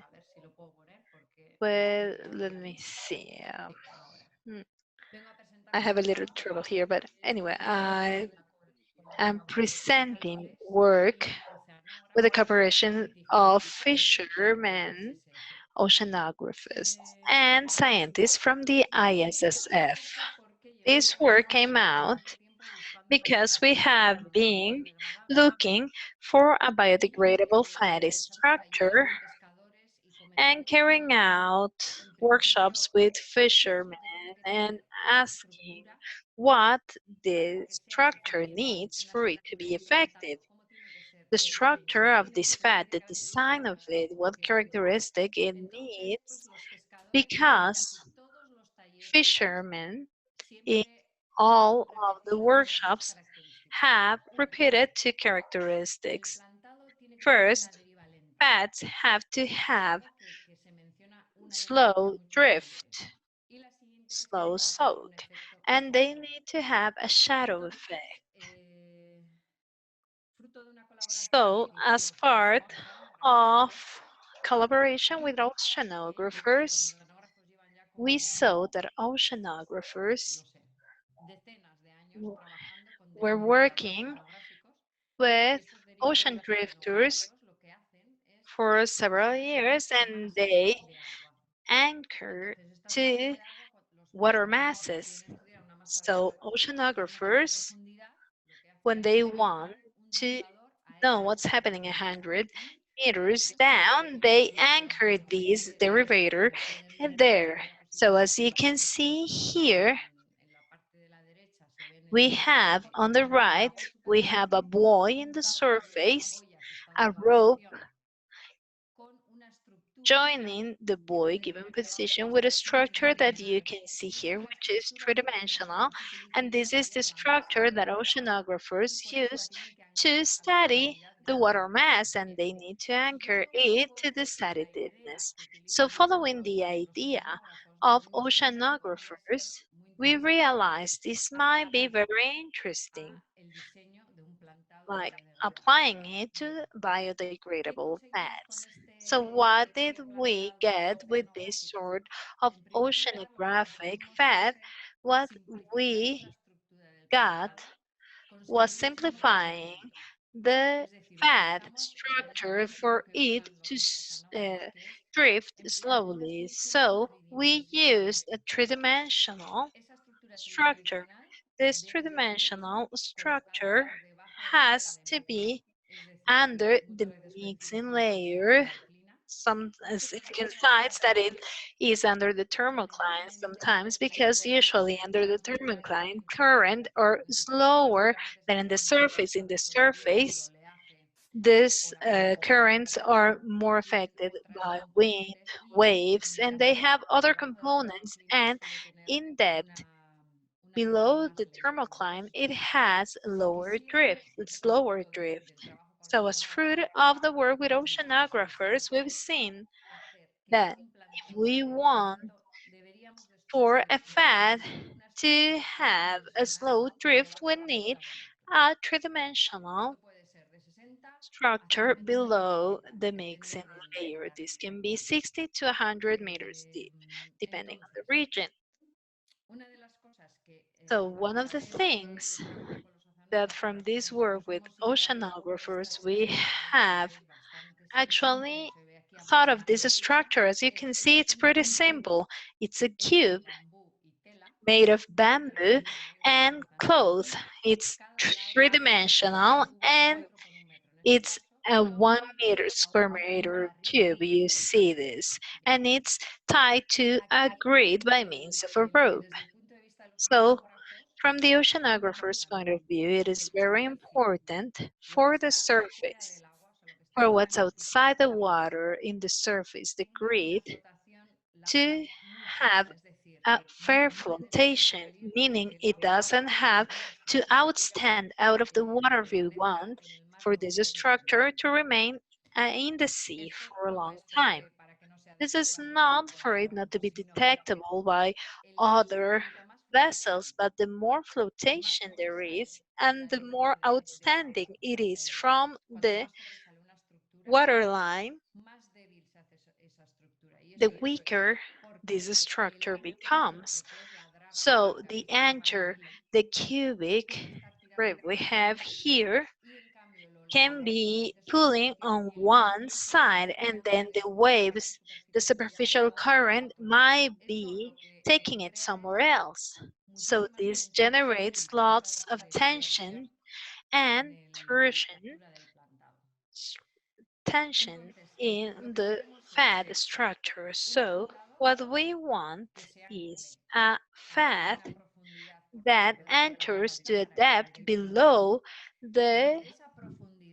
with, let me see, I have a little trouble here, but anyway, I am presenting work with the cooperation of fishermen, oceanographers, and scientists from the ISSF. This work came out because we have been looking for a biodegradable fatty structure and carrying out workshops with fishermen and asking what the structure needs for it to be effective. The structure of this fat, the design of it, what characteristic it needs, because fishermen in all of the workshops have repeated 2 characteristics. First, fats have to have slow drift, slow soak, and they need to have a shadow effect. So, as part of collaboration with oceanographers, we saw that oceanographers were working with ocean drifters for several years, and they anchor to water masses. So oceanographers, when they want to know what's happening 100 meters down, they anchor this derivator there. So as you can see here, we have on the right, we have a buoy in the surface, a rope joining the buoy given position with a structure that you can see here, which is 3-dimensional. And this is the structure that oceanographers use to study the water mass, and they need to anchor it to the study deepness. So following the idea of oceanographers, we realized this might be very interesting, like applying it to biodegradable fats. So what did we get with this sort of oceanographic fat? What we got was simplifying the fat structure for it to drift slowly. So we used a 3-dimensional structure. This 3-dimensional structure has to be under the mixing layer. Some significant sites that it is under the thermocline sometimes, because usually under the thermocline current are slower than in the surface. In the surface, these currents are more affected by wind, waves, and they have other components, and in depth below the thermocline, it has lower drift, slower drift. So as fruit of the work with oceanographers, we've seen that if we want for a fat to have a slow drift, we need a 3-dimensional structure below the mixing layer. This can be 60 to 100 meters deep, depending on the region. So one of the things that from this work with oceanographers, we have actually thought of this structure. As you can see, it's pretty simple. It's a cube made of bamboo and cloth. It's 3-dimensional, and it's a 1 meter square meter cube. You see this, and it's tied to a grid by means of a rope. So from the oceanographer's point of view, it is very important for the surface for what's outside the water in the surface, the grid, to have a fair flotation, meaning it doesn't have to outstand out of the water we want for this structure to remain in the sea for a long time. This is not for it not to be detectable by other vessels, but the more flotation there is and the more outstanding it is from the waterline, the weaker this structure becomes. So the anchor, the cubic rib we have here, can be pulling on one side, and then the waves, the superficial current might be taking it somewhere else. So this generates lots of tension and tension in the fat structure. So what we want is a fat that enters to a depth below the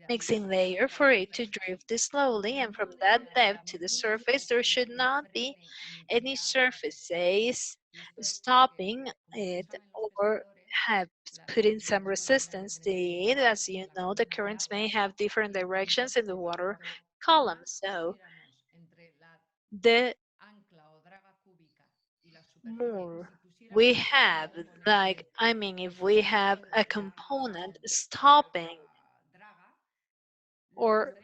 mixing layer for it to drift slowly, and from that depth to the surface there should not be any surfaces stopping it or have putting some resistance to it. As you know, the currents may have different directions in the water column, so the more we have, like, I mean, if we have a component stopping or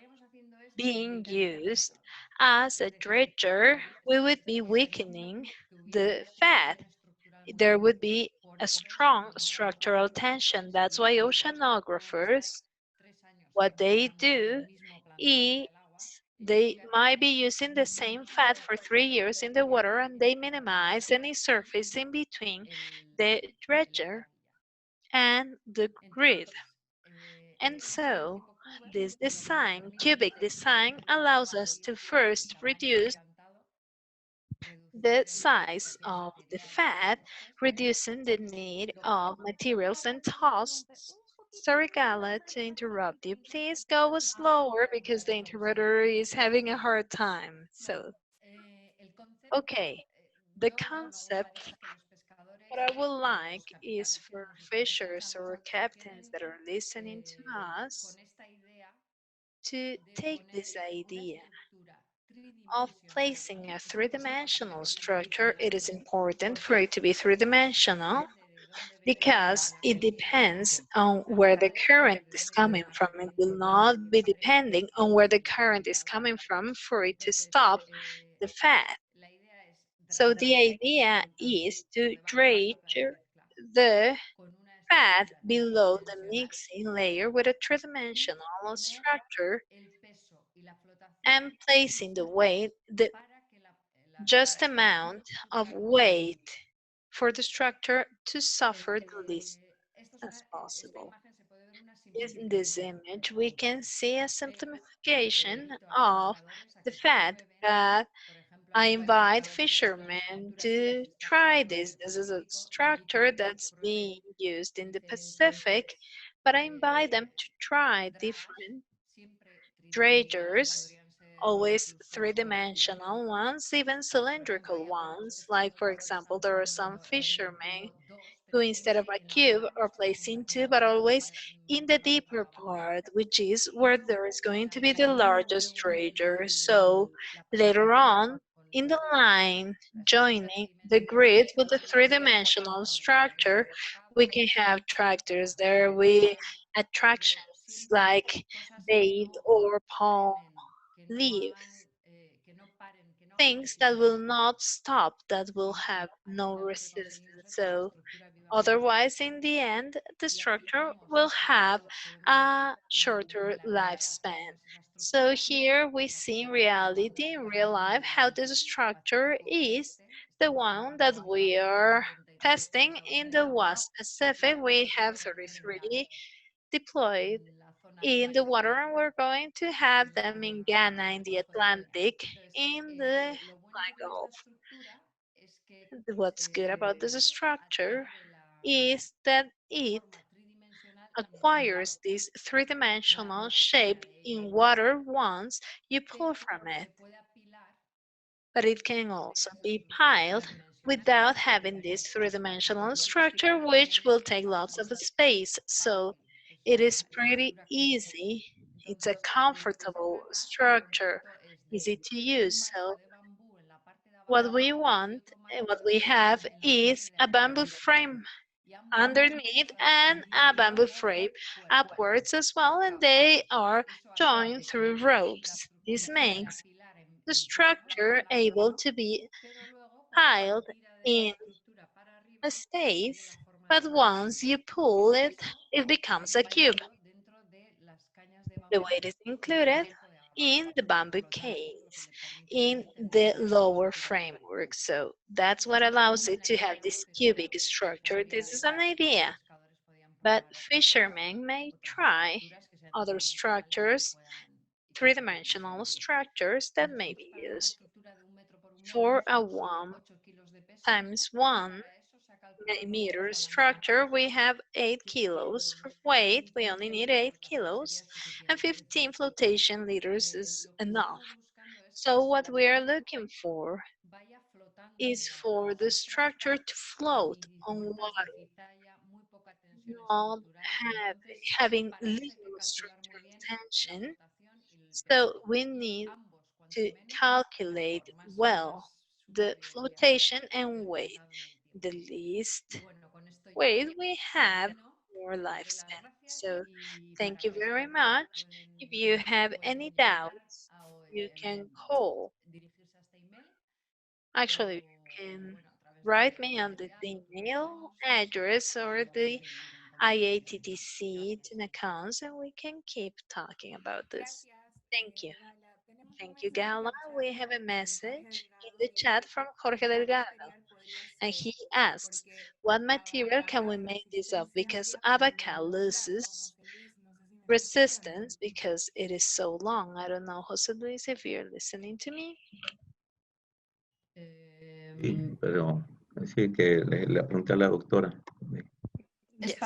being used as a dredger, we would be weakening the fat. There would be a strong structural tension. That's why oceanographers, what they do is they might be using the same fat for 3 years in the water, and they minimize any surface in between the dredger and the grid. And so this design, cubic design, allows us to first reduce the size of the fat, reducing the need of materials and costs. Sorry, Gala, to interrupt you. Please go slower because the interpreter is having a hard time. So, okay, the concept, what I would like is for fishers or captains that are listening to us to take this idea of placing a three-dimensional structure. It is important for it to be three-dimensional because it depends on where the current is coming from. It will not be depending on where the current is coming from for it to stop the fat. So the idea is to dredge the fat below the mixing layer with a three-dimensional structure and placing the weight, the just amount of weight for the structure to suffer the least as possible. In this image, we can see a simplification of the fat that I invite fishermen to try this. This is a structure that's being used in the Pacific, but I invite them to try different dredgers, always three-dimensional ones, even cylindrical ones. Like, for example, there are some fishermen who, instead of a cube, are placing two, but always in the deeper part, which is where there is going to be the largest dredger. So later on, in the line joining the grid with the three-dimensional structure, we can have tractors there with attractions like bait or palm leaves, things that will not stop, that will have no resistance. So otherwise, in the end, the structure will have a shorter lifespan. So here we see in reality, in real life, how this structure is the one that we are testing in the West Pacific. We have 33 deployed in the water, and we're going to have them in Ghana, in the Atlantic, in the Gulf. What's good about this structure is that it acquires this three-dimensional shape in water once you pull from it. But it can also be piled without having this three-dimensional structure, which will take lots of space. So it is pretty easy. It's a comfortable structure, easy to use. So what we want and what we have is a bamboo frame underneath and a bamboo frame upwards as well, and they are joined through ropes. This makes the structure able to be piled in a space, but once you pull it, it becomes a cube. The weight is included in the bamboo case, in the lower framework. So that's what allows it to have this cubic structure. This is an idea, but fishermen may try other structures, three-dimensional structures that may be used. For a 1 times 1 meter structure, we have 8 kilos of weight. We only need 8 kilos, and 15 flotation liters is enough. So what we are looking for is for the structure to float on water, not having little structural tension. So we need to calculate well the flotation and weight. The least weight we have, more lifespan. So thank you very much. If you have any doubts, you can call. Actually, you can write me on the email address or the IATTC TUNACONS, and we can keep talking about this. Thank you. Thank you, Gala. We have a message in the chat from Jorge Delgado, and he asks, what material can we make this of? Because abaca loses resistance because it is so long. I don't know, Jose Luis, if you're listening to me. Sí, pero sí que le pregunté a la doctora. Yes.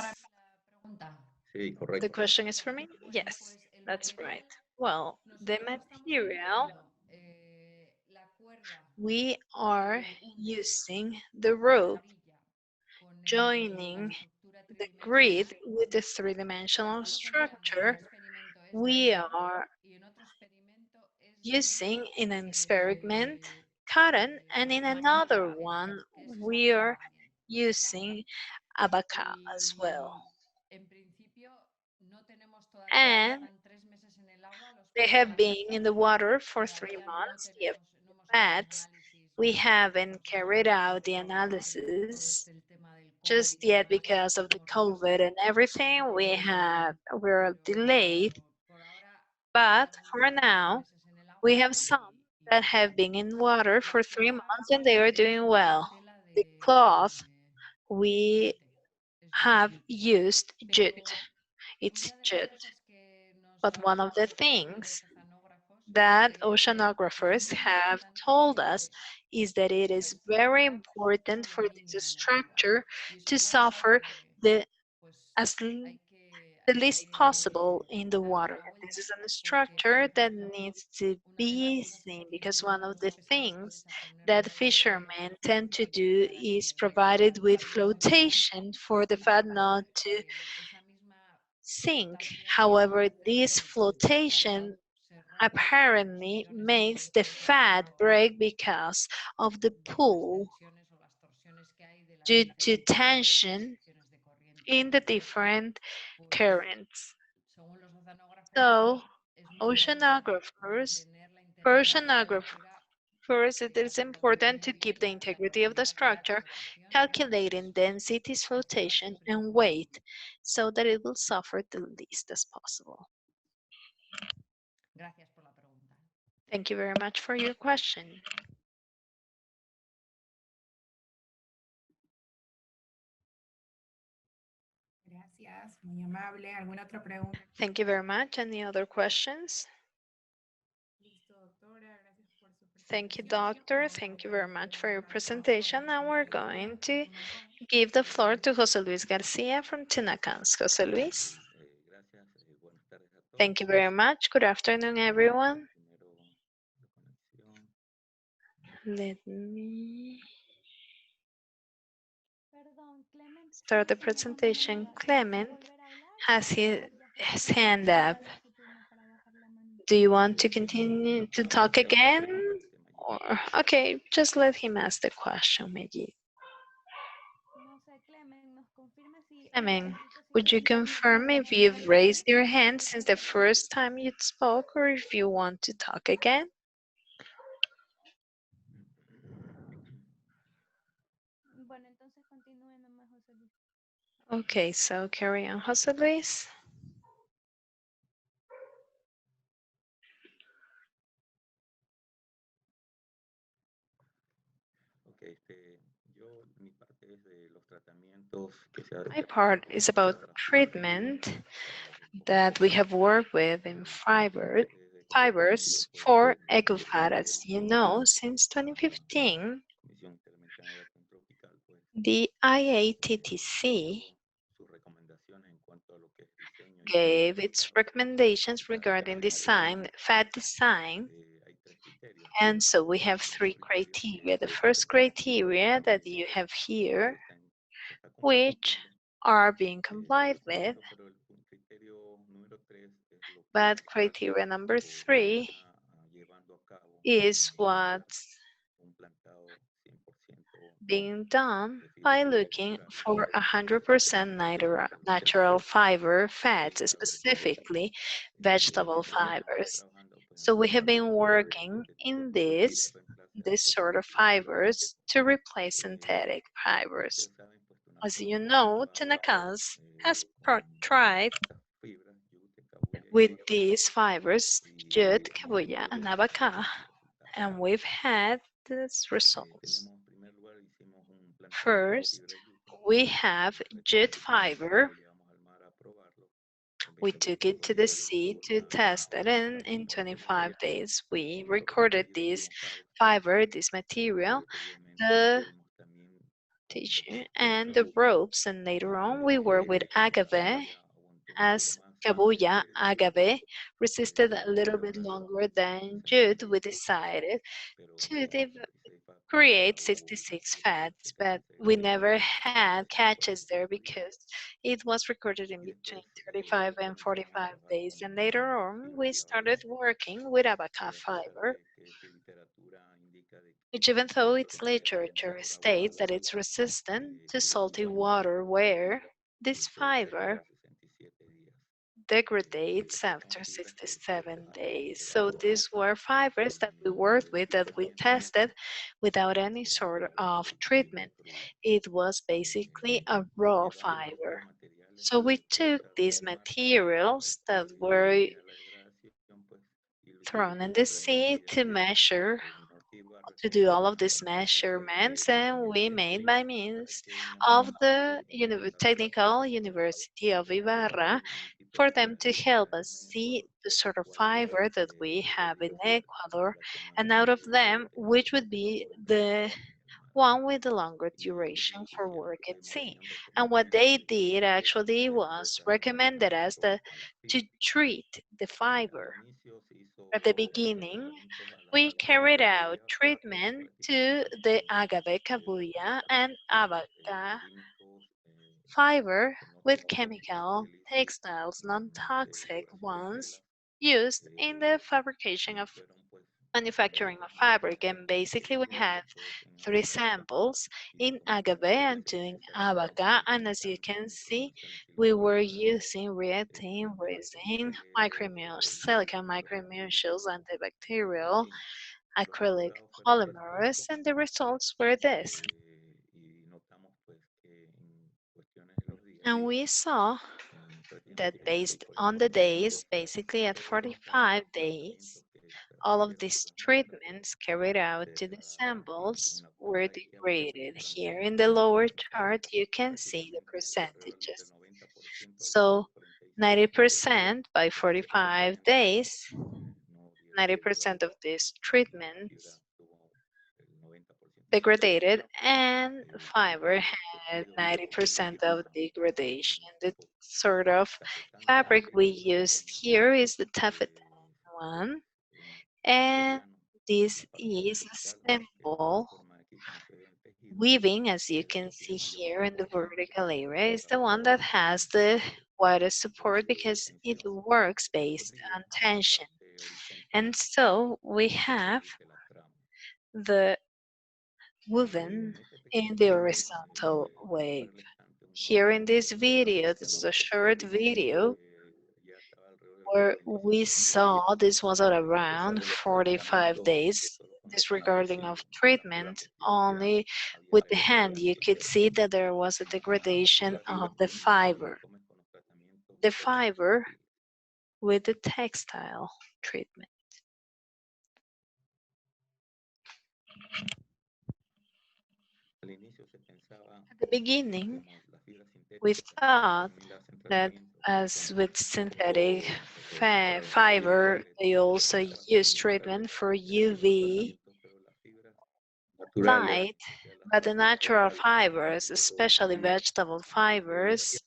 Sí, correcto. The question is for me? Yes, that's right. Well, the material, we are using the rope joining the grid with the three-dimensional structure. We are using in an experiment cotton, and in another one we are using abaca as well. And they have been in the water for 3 months. The BioFADs, we haven't carried out the analysis just yet because of the COVID and everything. We're delayed, but for now we have some that have been in water for 3 months and they are doing well. The cloth we have used jute. It's jute. But one of the things that oceanographers have told us is that it is very important for this structure to suffer the least possible in the water. This is a structure that needs to be seen because one of the things that fishermen tend to do is provide it with flotation for the fat not to sink. However, this flotation apparently makes the fat break because of the pull due to tension in the different currents. So, for oceanographers, it is important to keep the integrity of the structure, calculating densities, flotation, and weight so that it will suffer the least as possible. Thank you very much for your question. Thank you very much. Any other questions? Thank you, doctor. Thank you very much for your presentation. Now we're going to give the floor to José Luis Garcia from TUNACONS. José Luis. Thank you very much. Good afternoon, everyone. Let me start the presentation. Clement has his hand up. Do you want to continue to talk again? Or, okay, just let him ask the question, maybe. Clement, would you confirm if you've raised your hand since the first time you spoke or if you want to talk again? Okay, so carry on, José Luis. My part is about treatment that we have worked with in fibers for EcoFAD. As you know, since 2015, the IATTC gave its recommendations regarding design, FAD design, and so we have three criteria. The first criteria that you have here, which are being complied with, but criteria number 3 is what's being done by looking for 100% natural fiber fats, specifically vegetable fibers. So we have been working in this sort of fibers to replace synthetic fibers. As you know, TUNACONS has tried with these fibers, jute, cabuya, and abaca, and we've had these results. First, we have jute fiber. We took it to the sea to test it, and in 25 days, we recorded this fiber, this material, the tissue, and the ropes, and later on, we worked with agave, as cabuya, agave, resisted a little bit longer than jute. We decided to create 66 fats, but we never had catches there because it was recorded in between 35 and 45 days. And later on, we started working with abaca fiber, which even though its literature states that it's resistant to salty water, where this fiber degrades after 67 days. So these were fibers that we worked with, that we tested without any sort of treatment. It was basically a raw fiber. So we took these materials that were thrown in the sea to measure, to do all of these measurements, and we made by means of the Technical University of Ibarra for them to help us see the sort of fiber that we have in Ecuador, and out of them, which would be the one with the longer duration for work at sea. And what they did actually was recommended us to treat the fiber. At the beginning, we carried out treatment to the agave, cabuya, and abaca fiber with chemical, textiles, non-toxic ones used in the fabrication of manufacturing of fabric. And basically we had 3 samples in agave and 2 in abaca, and as you can see, we were using reactin, resin, silicon microemulsions, antibacterial, acrylic polymers, and the results were this. And we saw that based on the days, basically at 45 days, all of these treatments carried out to the samples were degraded. Here in the lower chart, you can see the percentages. So 90% by 45 days, 90% of these treatments degraded, and fiber had 90% of degradation. The sort of fabric we used here is the taffeta one, and this is a simple weaving, as you can see here in the vertical area, is the one that has the widest support because it works based on tension. And so we have the woven in the horizontal wave. Here in this video, this is a short video where we saw this was at around 45 days, disregarding of treatment. Only with the hand you could see that there was a degradation of the fiber. The fiber with the textile treatment. At the beginning, we thought that as with synthetic fiber, they also use treatment for UV light, but the natural fibers, especially vegetable fibers,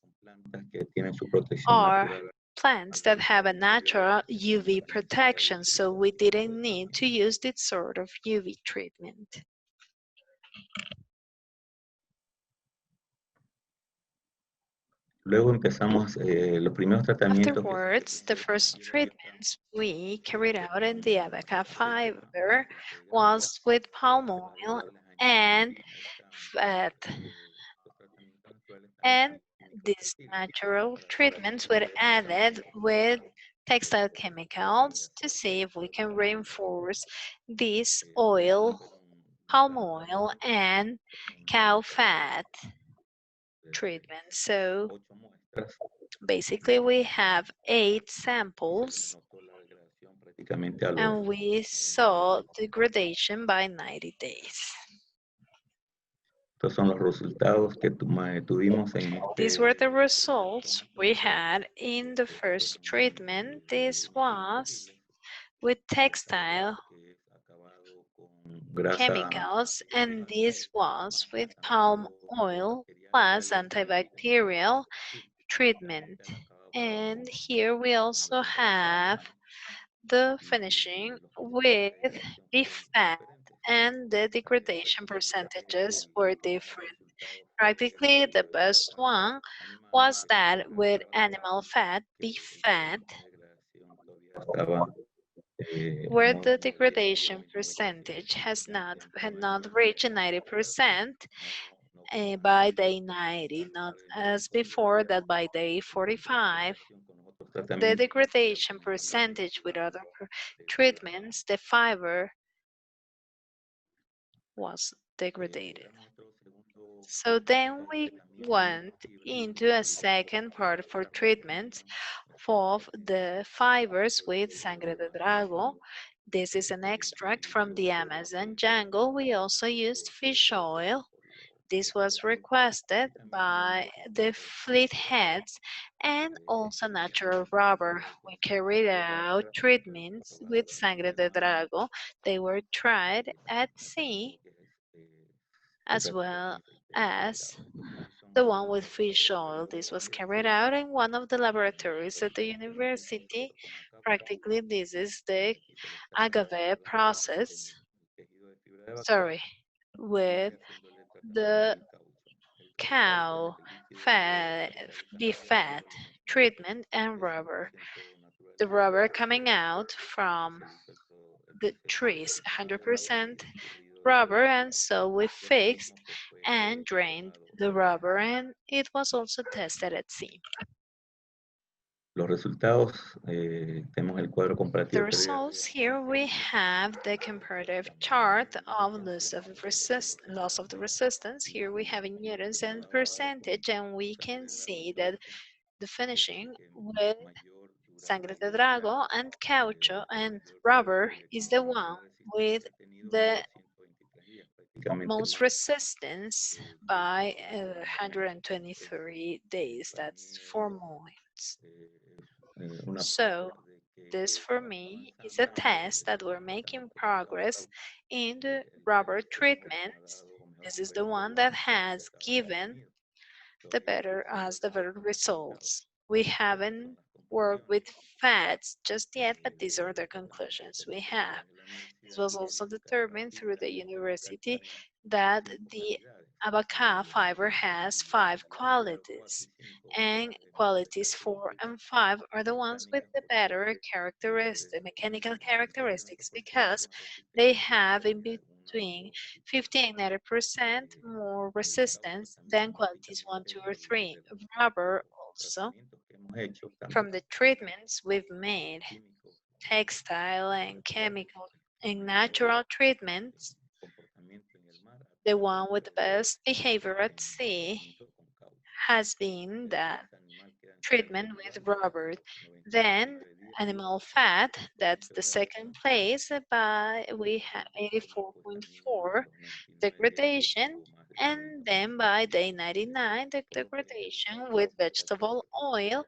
are plants that have a natural UV protection, so we didn't need to use this sort of UV treatment. Afterwards, the first treatments we carried out in the abaca fiber was with palm oil and fat. And these natural treatments were added with textile chemicals to see if we can reinforce this oil, palm oil, and cow fat treatment. So basically we have 8 samples and we saw degradation by 90 days. These were the results we had in the first treatment. This was with textile chemicals, and this was with palm oil plus antibacterial treatment. And here we also have the finishing with beef fat, and the degradation percentages were different. Practically the best one was that with animal fat, beef fat, where the degradation percentage had not reached 90% by day 90, not as before that by day 45. The degradation percentage with other treatments, the fiber was degraded. So then we went into a second part for treatment of the fibers with sangre de drago. This is an extract from the Amazon jungle. We also used fish oil. This was requested by the fleet heads, and also natural rubber. We carried out treatments with sangre de drago. They were tried at sea as well as the one with fish oil. This was carried out in one of the laboratories at the university. Practically, this is the agave process, with the cow fat, beef fat treatment and rubber. The rubber coming out from the trees, 100% rubber, and so we fixed and drained the rubber, and it was also tested at sea. The results here we have the comparative chart of loss of the resistance. Here we have in newtons and percentage, and we can see that the finishing with sangre de drago and caucho and rubber is the one with the most resistance by 123 days. That's 4 months. So this for me is a test that we're making progress in the rubber treatments. This is the one that has given the better results. We haven't worked with fats just yet, but these are the conclusions we have. This was also determined through the university that the abaca fiber has 5 qualities, and qualities 4 and 5 are the ones with the better characteristics, mechanical characteristics, because they have in between 50 and 90% more resistance than qualities 1, 2, or 3. Rubber also, from the treatments we've made, textile and chemical and natural treatments, the one with the best behavior at sea has been that treatment with rubber. Then animal fat, that's the second place, we have 84.4 degradation, and then by day 99, the degradation with vegetable oil,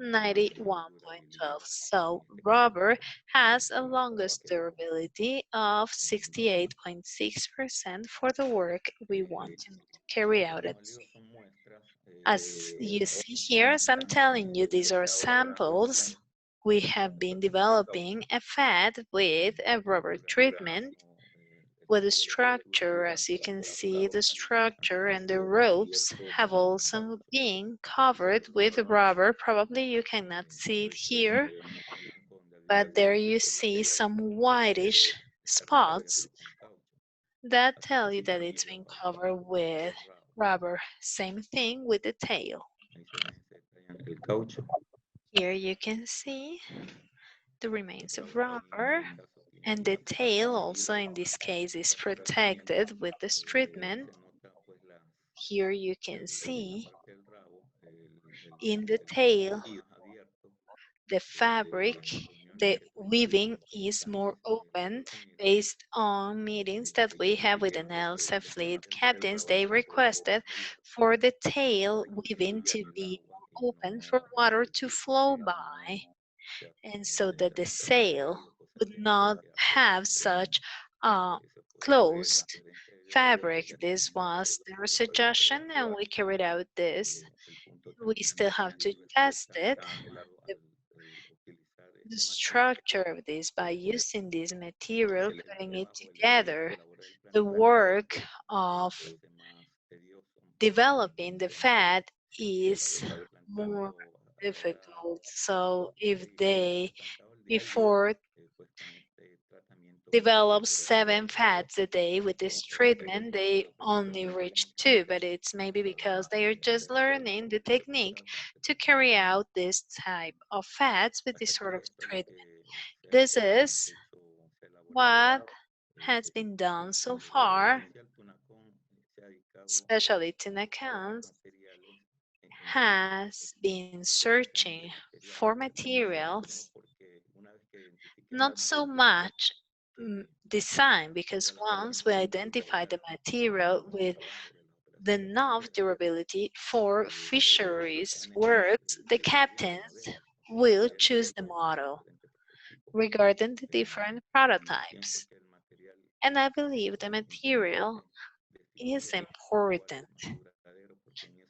91.12. So rubber has a longest durability of 68.6% for the work we want to carry out at sea. As you see here, as I'm telling you, these are samples. We have been developing a fat with a rubber treatment with a structure. As you can see, the structure and the ropes have also been covered with rubber. Probably you cannot see it here, but there you see some whitish spots that tell you that it's been covered with rubber. Same thing with the tail. Here you can see the remains of rubber, and the tail also in this case is protected with this treatment. Here you can see in the tail, the fabric, the weaving is more open based on meetings that we have with the NEDFADs fleet captains. They requested for the tail weaving to be more open for water to flow by, and so that the sail would not have such closed fabric. This was their suggestion, and we carried out this. We still have to test it, the structure of this by using this material, putting it together. The work of developing the fat is more difficult. So if they before develop 7 fats a day with this treatment, they only reach 2, but it's maybe because they are just learning the technique to carry out this type of fats with this sort of treatment. This is what has been done so far, especially TUNACONS has been searching for materials, not so much design, because once we identify the material with the enough durability for fisheries works, the captains will choose the model regarding the different prototypes. And I believe the material is important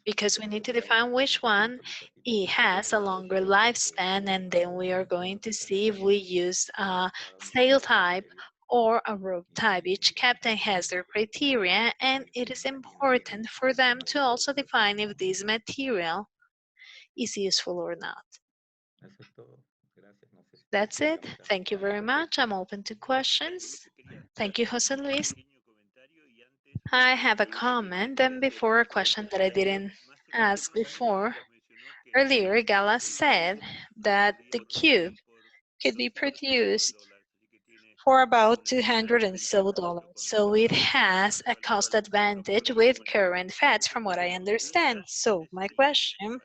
because we need to define which one it has a longer lifespan, and then we are going to see if we use a sail type or a rope type. Each captain has their criteria, and it is important for them to also define if this material is useful or not. That's it. Thank you very much. I'm open to questions. Thank you, Jose Luis. I have a comment and before a question that I didn't ask before. Earlier, Gala said that the cube could be produced for about $200 and so. So it has a cost advantage with current fats from what I understand. So my question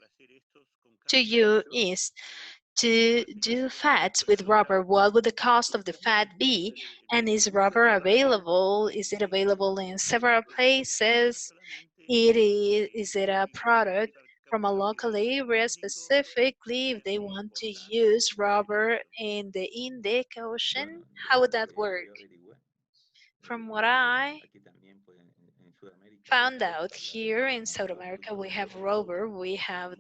to you is, to do fats with rubber, what would the cost of the fat be? And is rubber available? Is it available in several places? Is it a product from a local area specifically, if they want to use rubber in the Indic Ocean, how would that work? From what I found out, here in South America, we have rubber, we have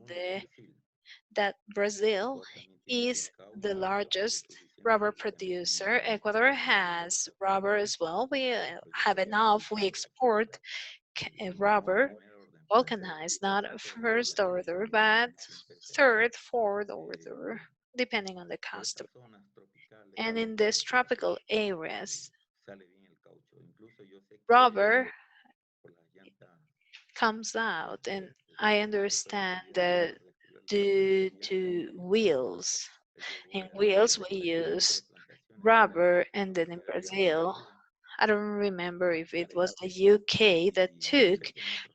that Brazil is the largest rubber producer. Ecuador has rubber as well. We have enough. We export rubber, vulcanized, not first order, but third, fourth order, depending on the customer. And in these tropical areas, rubber comes out, and I understand that due to wheels. In wheels, we use rubber, and then in Brazil, I don't remember if it was the UK that took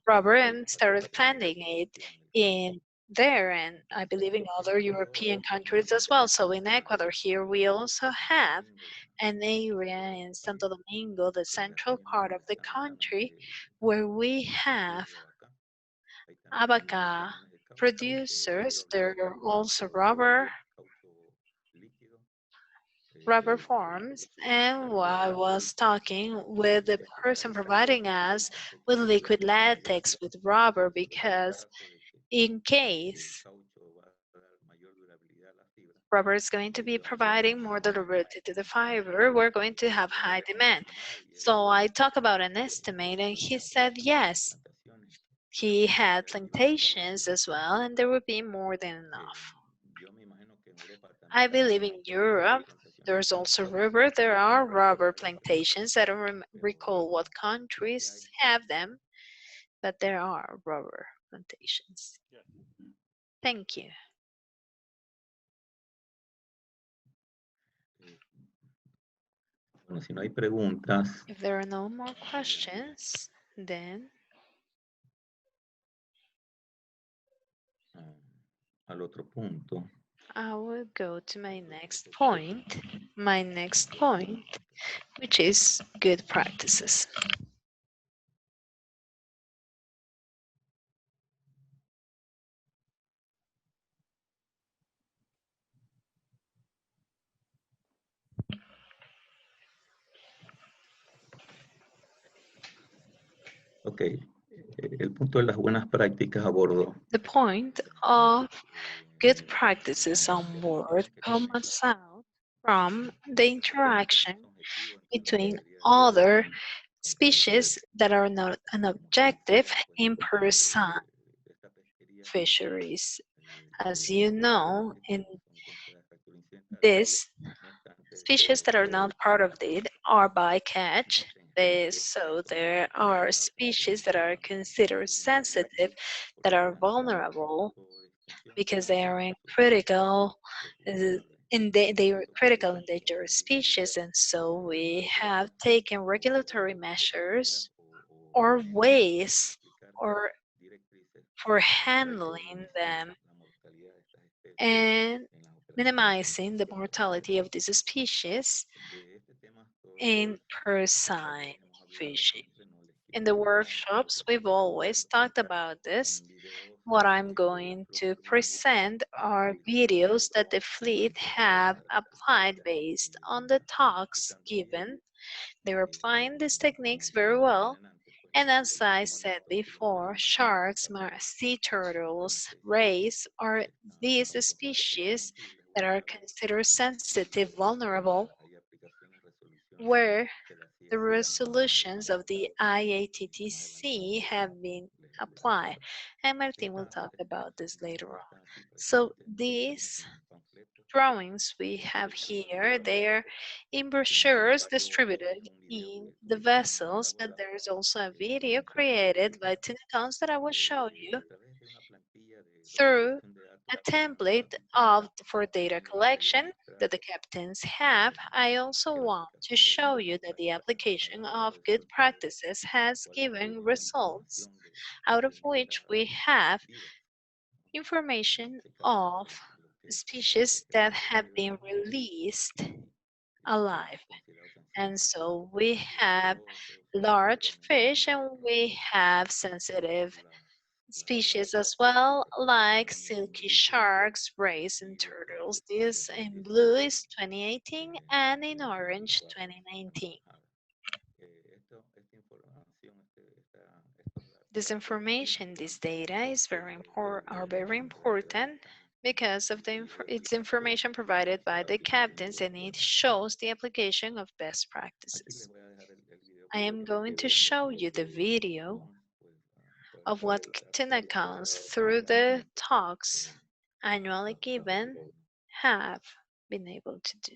rubber and started planting it in there, and I believe in other European countries as well. So in Ecuador here, we also have an area in Santo Domingo, the central part of the country, where we have abaca producers. There are also rubber farms, and I was talking with the person providing us with liquid latex with rubber, because in case rubber is going to be providing more durability to the fiber, we're going to have high demand. So I talked about an estimate, and he said yes, he had plantations as well, and there would be more than enough. I believe in Europe, there's also rubber. There are rubber plantations. I don't recall what countries have them, but there are rubber plantations. Thank you. If there are no more questions, then I will go to my next point, which is good practices. Okay. El punto de las buenas prácticas a bordo. The point of good practices on board comes out from the interaction between other species that are not an objective in person fisheries. As you know, in this, species that are not part of it are bycatch. So there are species that are considered sensitive, that are vulnerable, because they are in critical, they are critical endangered species, and so we have taken regulatory measures or ways or for handling them and minimizing the mortality of these species in porcine fishing. In the workshops, we've always talked about this. What I'm going to present are videos that the fleet have applied based on the talks given. They're applying these techniques very well. And as I said before, sharks, sea turtles, rays are these species that are considered sensitive, vulnerable, where the resolutions of the IATTC have been applied. And Martin will talk about this later on. So these drawings we have here, they're in brochures distributed in the vessels, but there's also a video created by TUNACONS that I will show you through a template for data collection that the captains have. I also want to show you that the application of good practices has given results, out of which we have information of species that have been released alive. And so we have large fish and we have sensitive species as well, like silky sharks, rays, and turtles. This in blue is 2018 and in orange 2019. This information, this data is very important because of it's information provided by the captains and it shows the application of best practices. I am going to show you the video of what TUNACONS through the talks annually given have been able to do.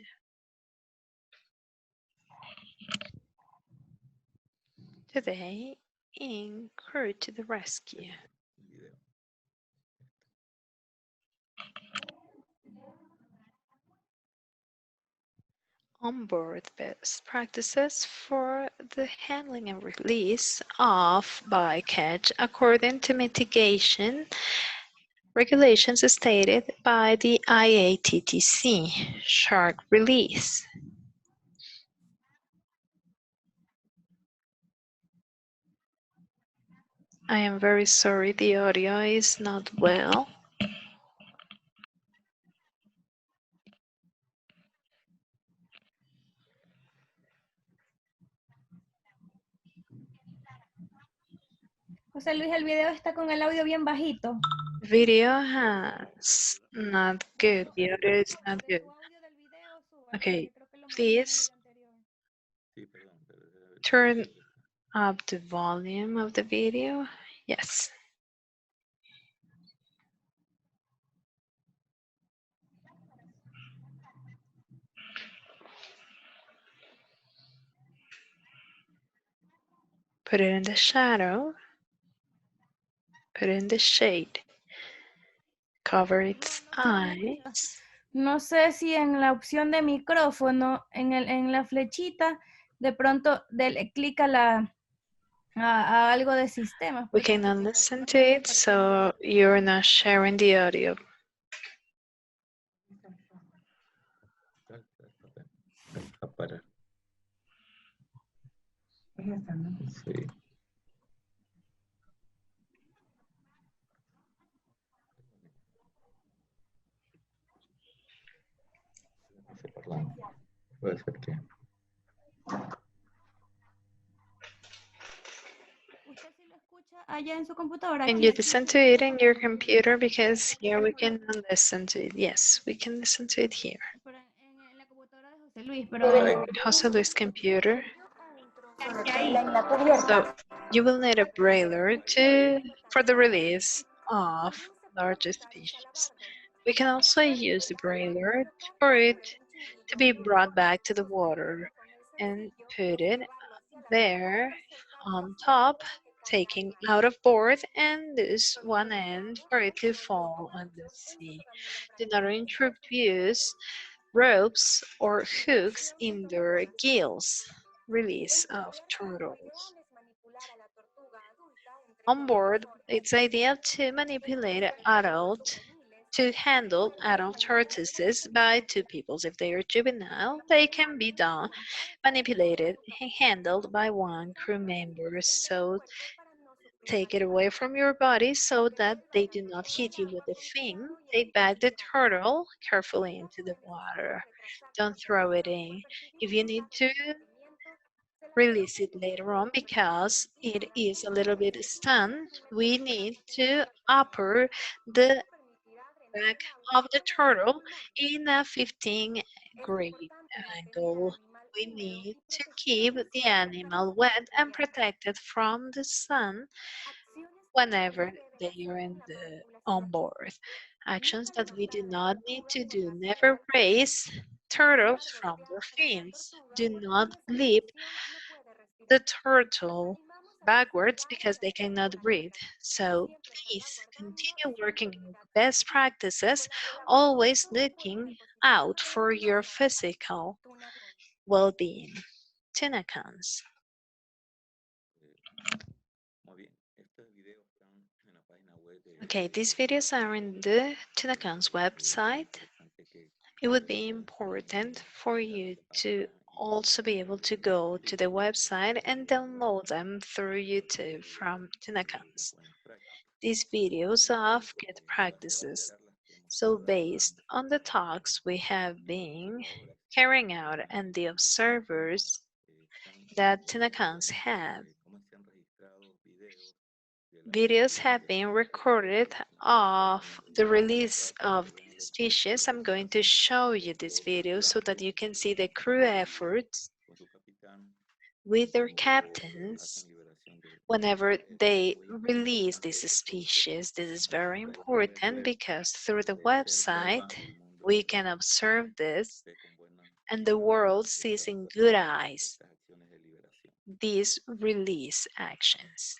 Today, in Crew to the Rescue. Onboard best practices for the handling and release of bycatch according to mitigation regulations stated by the IATTC shark release. I am very sorry the audio is not well. José Luis, el video está con el audio bien bajito. Video has not good. The audio is not good. Okay, please turn up the volume of the video. Yes. Put it in the shadow. Put it in the shade. Cover its eyes. No sé si en la opción de micrófono, en la flechita, de pronto dele clic a algo de sistema. We cannot listen to it, so you're not sharing the audio. Sí. Puede ser que... ¿Usted sí lo escucha allá en su computadora? Can you listen to it in your computer? Because here we cannot listen to it. Yes, we can listen to it here. En la computadora de José Luis, pero... José Luis' computer. Ahí. So you will need a brailer for the release of larger species. We can also use the brailer for it to be brought back to the water and put it there on top, taking out of board and this one end for it to fall on the sea. Do not introduce ropes or hooks in their gills. Release of turtles. On board, it's ideal to manipulate to handle adult tortoises by two people. If they are juvenile, they can be manipulated and handled by one crew member. So take it away from your body so that they do not hit you with the fin. Take back the turtle carefully into the water. Don't throw it in. If you need to, release it later on because it is a little bit stunned. We need to upper the back of the turtle in a 15-degree angle. We need to keep the animal wet and protected from the sun whenever they are on board. Actions that we do not need to do. Never raise turtles from their fins. Do not leap the turtle backwards because they cannot breathe. So please continue working on best practices, always looking out for your physical well-being. TUNACONS. Okay, these videos are in the TUNACONS website. It would be important for you to also be able to go to the website and download them through YouTube from TUNACONS. these videos of good practices. So based on the talks we have been carrying out and the observers that TUNACONS have, videos have been recorded of the release of these species. I'm going to show you this video so that you can see the crew efforts with their captains whenever they release these species. This is very important because through the website we can observe this and the world sees in good eyes these release actions.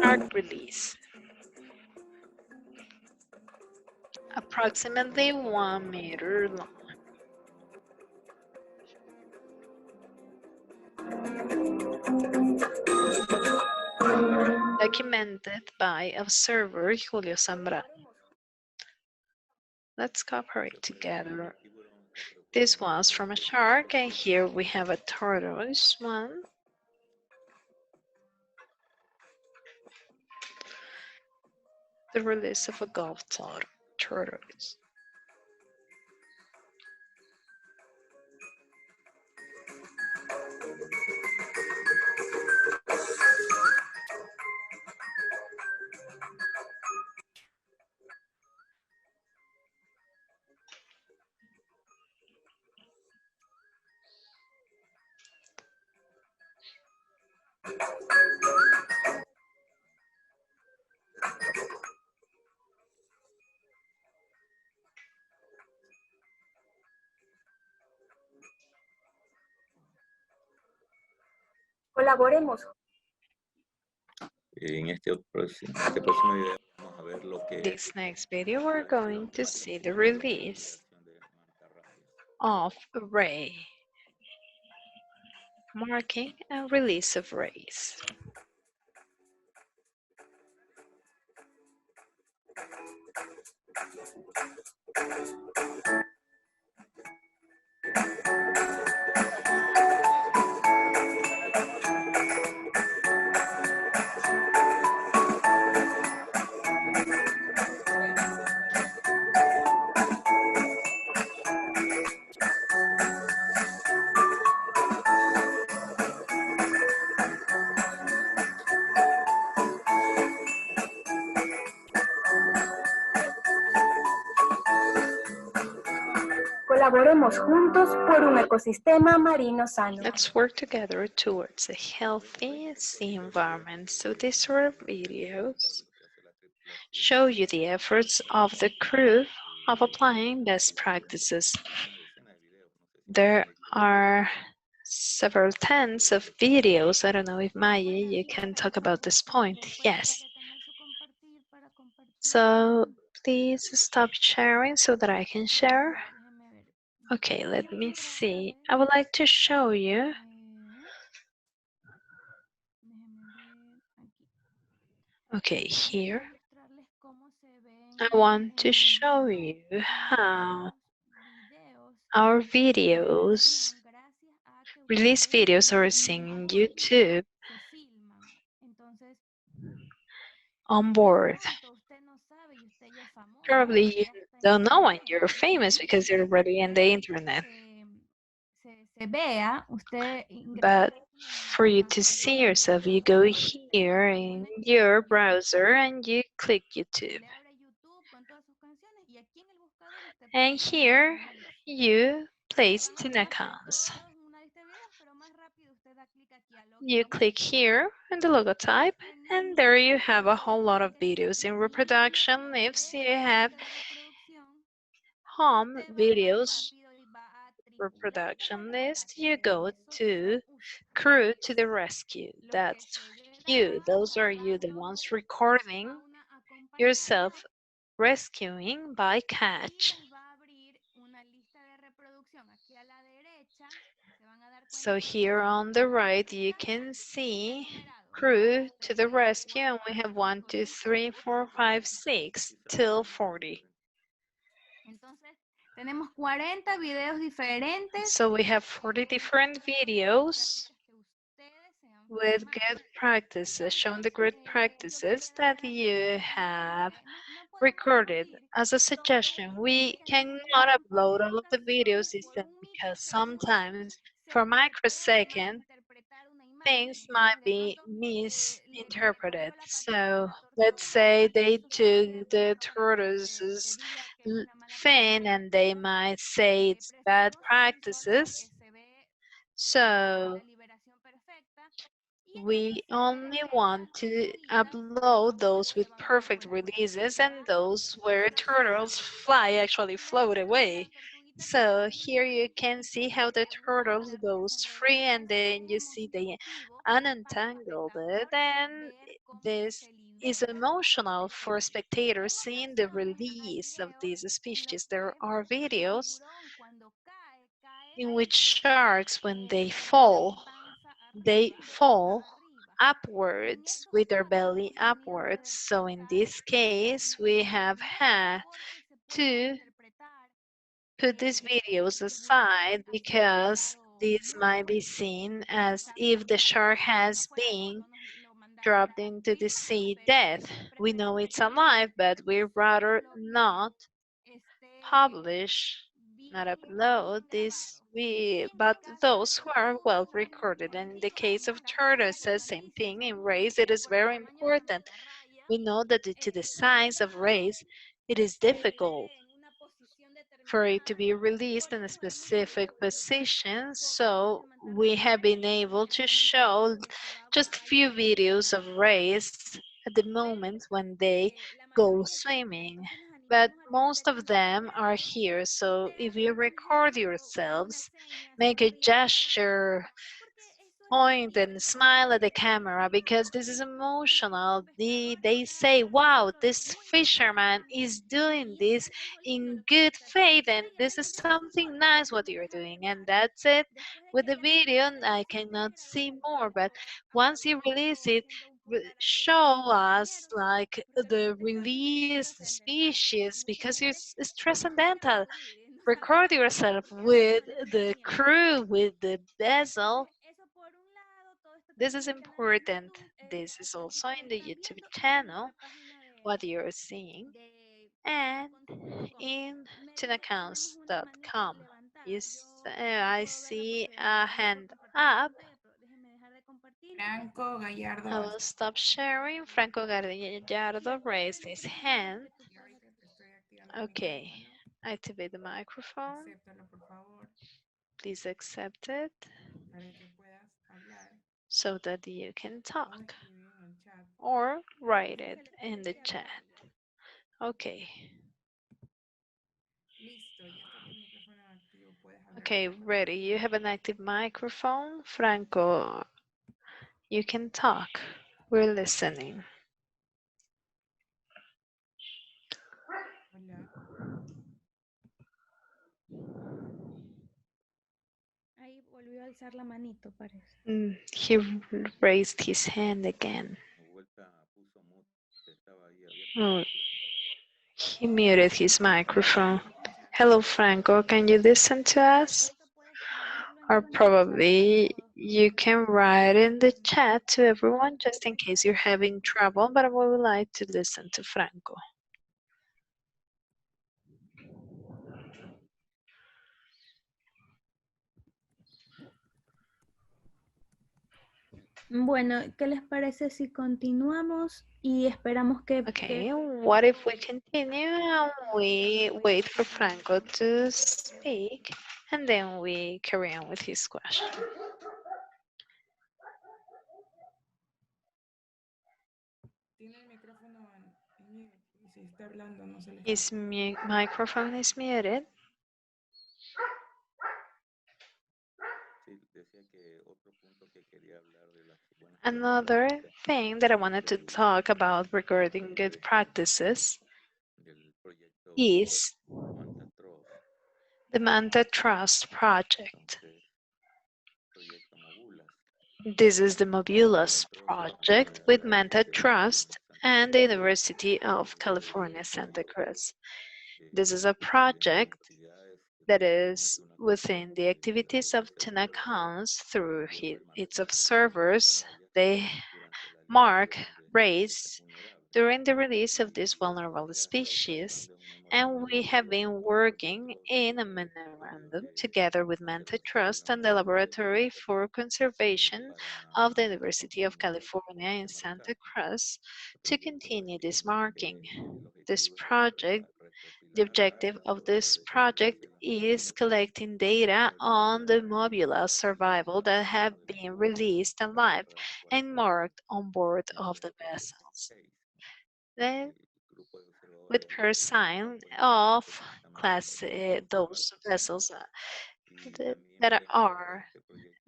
Shark release. Approximately 1 meter long. Documented by observer Julio Zambrano. Let's cooperate together. This was from a shark, and here we have a tortoise one. The release of a Gulf tortoise. Colaboremos. En este próximo video vamos a ver lo que This next video we're going to see the release of a ray. Marking and release of rays. Colaboremos juntos por un ecosistema marino sano. Let's work together towards a healthy sea environment. So these sort of videos show you the efforts of the crew of applying best practices. There are several tens of videos. I don't know if Maya, you can talk about this point. Yes. So please stop sharing so that I can share. Okay, let me see. I would like to show you. Okay, here. I want to show you how our videos, release videos are seen in YouTube on board. Probably you don't know when you're famous because you're already in the internet. But for you to see yourself, you go here in your browser and you click YouTube. And here you place TUNACONS. You click here in the logotype, and there you have a whole lot of videos in reproduction. If you have home videos reproduction list, you go to crew to the rescue. That's you. Those are you, the ones recording yourself rescuing by catch. So here on the right, you can see crew to the rescue, and we have 1, 2, 3, 4, 5, 6 till 40. Tenemos 40 videos diferentes. So we have 40 different videos with good practices, showing the good practices that you have recorded. As a suggestion, we cannot upload all of the videos because sometimes for microsecond, things might be misinterpreted. So let's say they took the tortoise's fin and they might say it's bad practices. So we only want to upload those with perfect releases and those where turtles actually float away. So here you can see how the turtle goes free and then you see they unentangled it, and this is emotional for spectators seeing the release of these species. There are videos in which sharks, when they fall upwards with their belly upwards. So in this case, we have had to put these videos aside because this might be seen as if the shark has been dropped into the sea dead. We know it's alive, but we'd rather not publish, not upload this, but those who are well recorded. And in the case of tortoises, same thing. In rays, it is very important. We know that due to the size of rays, it is difficult for it to be released in a specific position. So we have been able to show just a few videos of rays at the moment when they go swimming. But most of them are here. So if you record yourselves, make a gesture, point and smile at the camera, because this is emotional. They say, wow, this fisherman is doing this in good faith and this is something nice what you're doing, and that's it. With the video I cannot see more, but once you release it, show us like the release, the species, because it's transcendental. Record yourself with the crew, with the vessel. This is important. This is also in the YouTube channel, what you're seeing, and in TUNACONS.com. I see a hand up. Franco Gallardo. I will stop sharing. Franco Gallardo raised his hand. Okay, activate the microphone. Acéptalo, por favor, Please accept it para que puedas hablar so that you can o talk escribir en el chat. or write it in the chat. Okay. Listo, ya está tu micrófono activo, puedes hablar. Okay, ready. You have an active microphone. Franco, you can talk. We're listening. Hola. Ahí volvió a alzar la manito, parece. He raised his hand again. Oh, he muted his microphone. Hello, Franco. Can you listen to us? Or probably you can write in the chat to everyone just in case you're having trouble, but we would like to listen to Franco. Bueno, ¿qué les parece si continuamos y esperamos que... Okay, what if we continue and we wait for Franco to speak and then we carry on with his question? Tiene el micrófono en mute y si está hablando no se le His microphone is muted. Another thing that I wanted to talk about regarding good practices is the Manta Trust project. This is the Mobulas project with Manta Trust and the University of California, Santa Cruz. This is a project that is within the activities of TUNACONS through its observers. They mark race during the release of these vulnerable species, and we have been working in a memorandum together with Trust and the Laboratory for Conservation of the University of California in Santa Cruz to continue this marking. This project The objective of this project is collecting data on the mobula survival that have been released alive and marked on board of the vessels. Then, with per sign of those vessels that are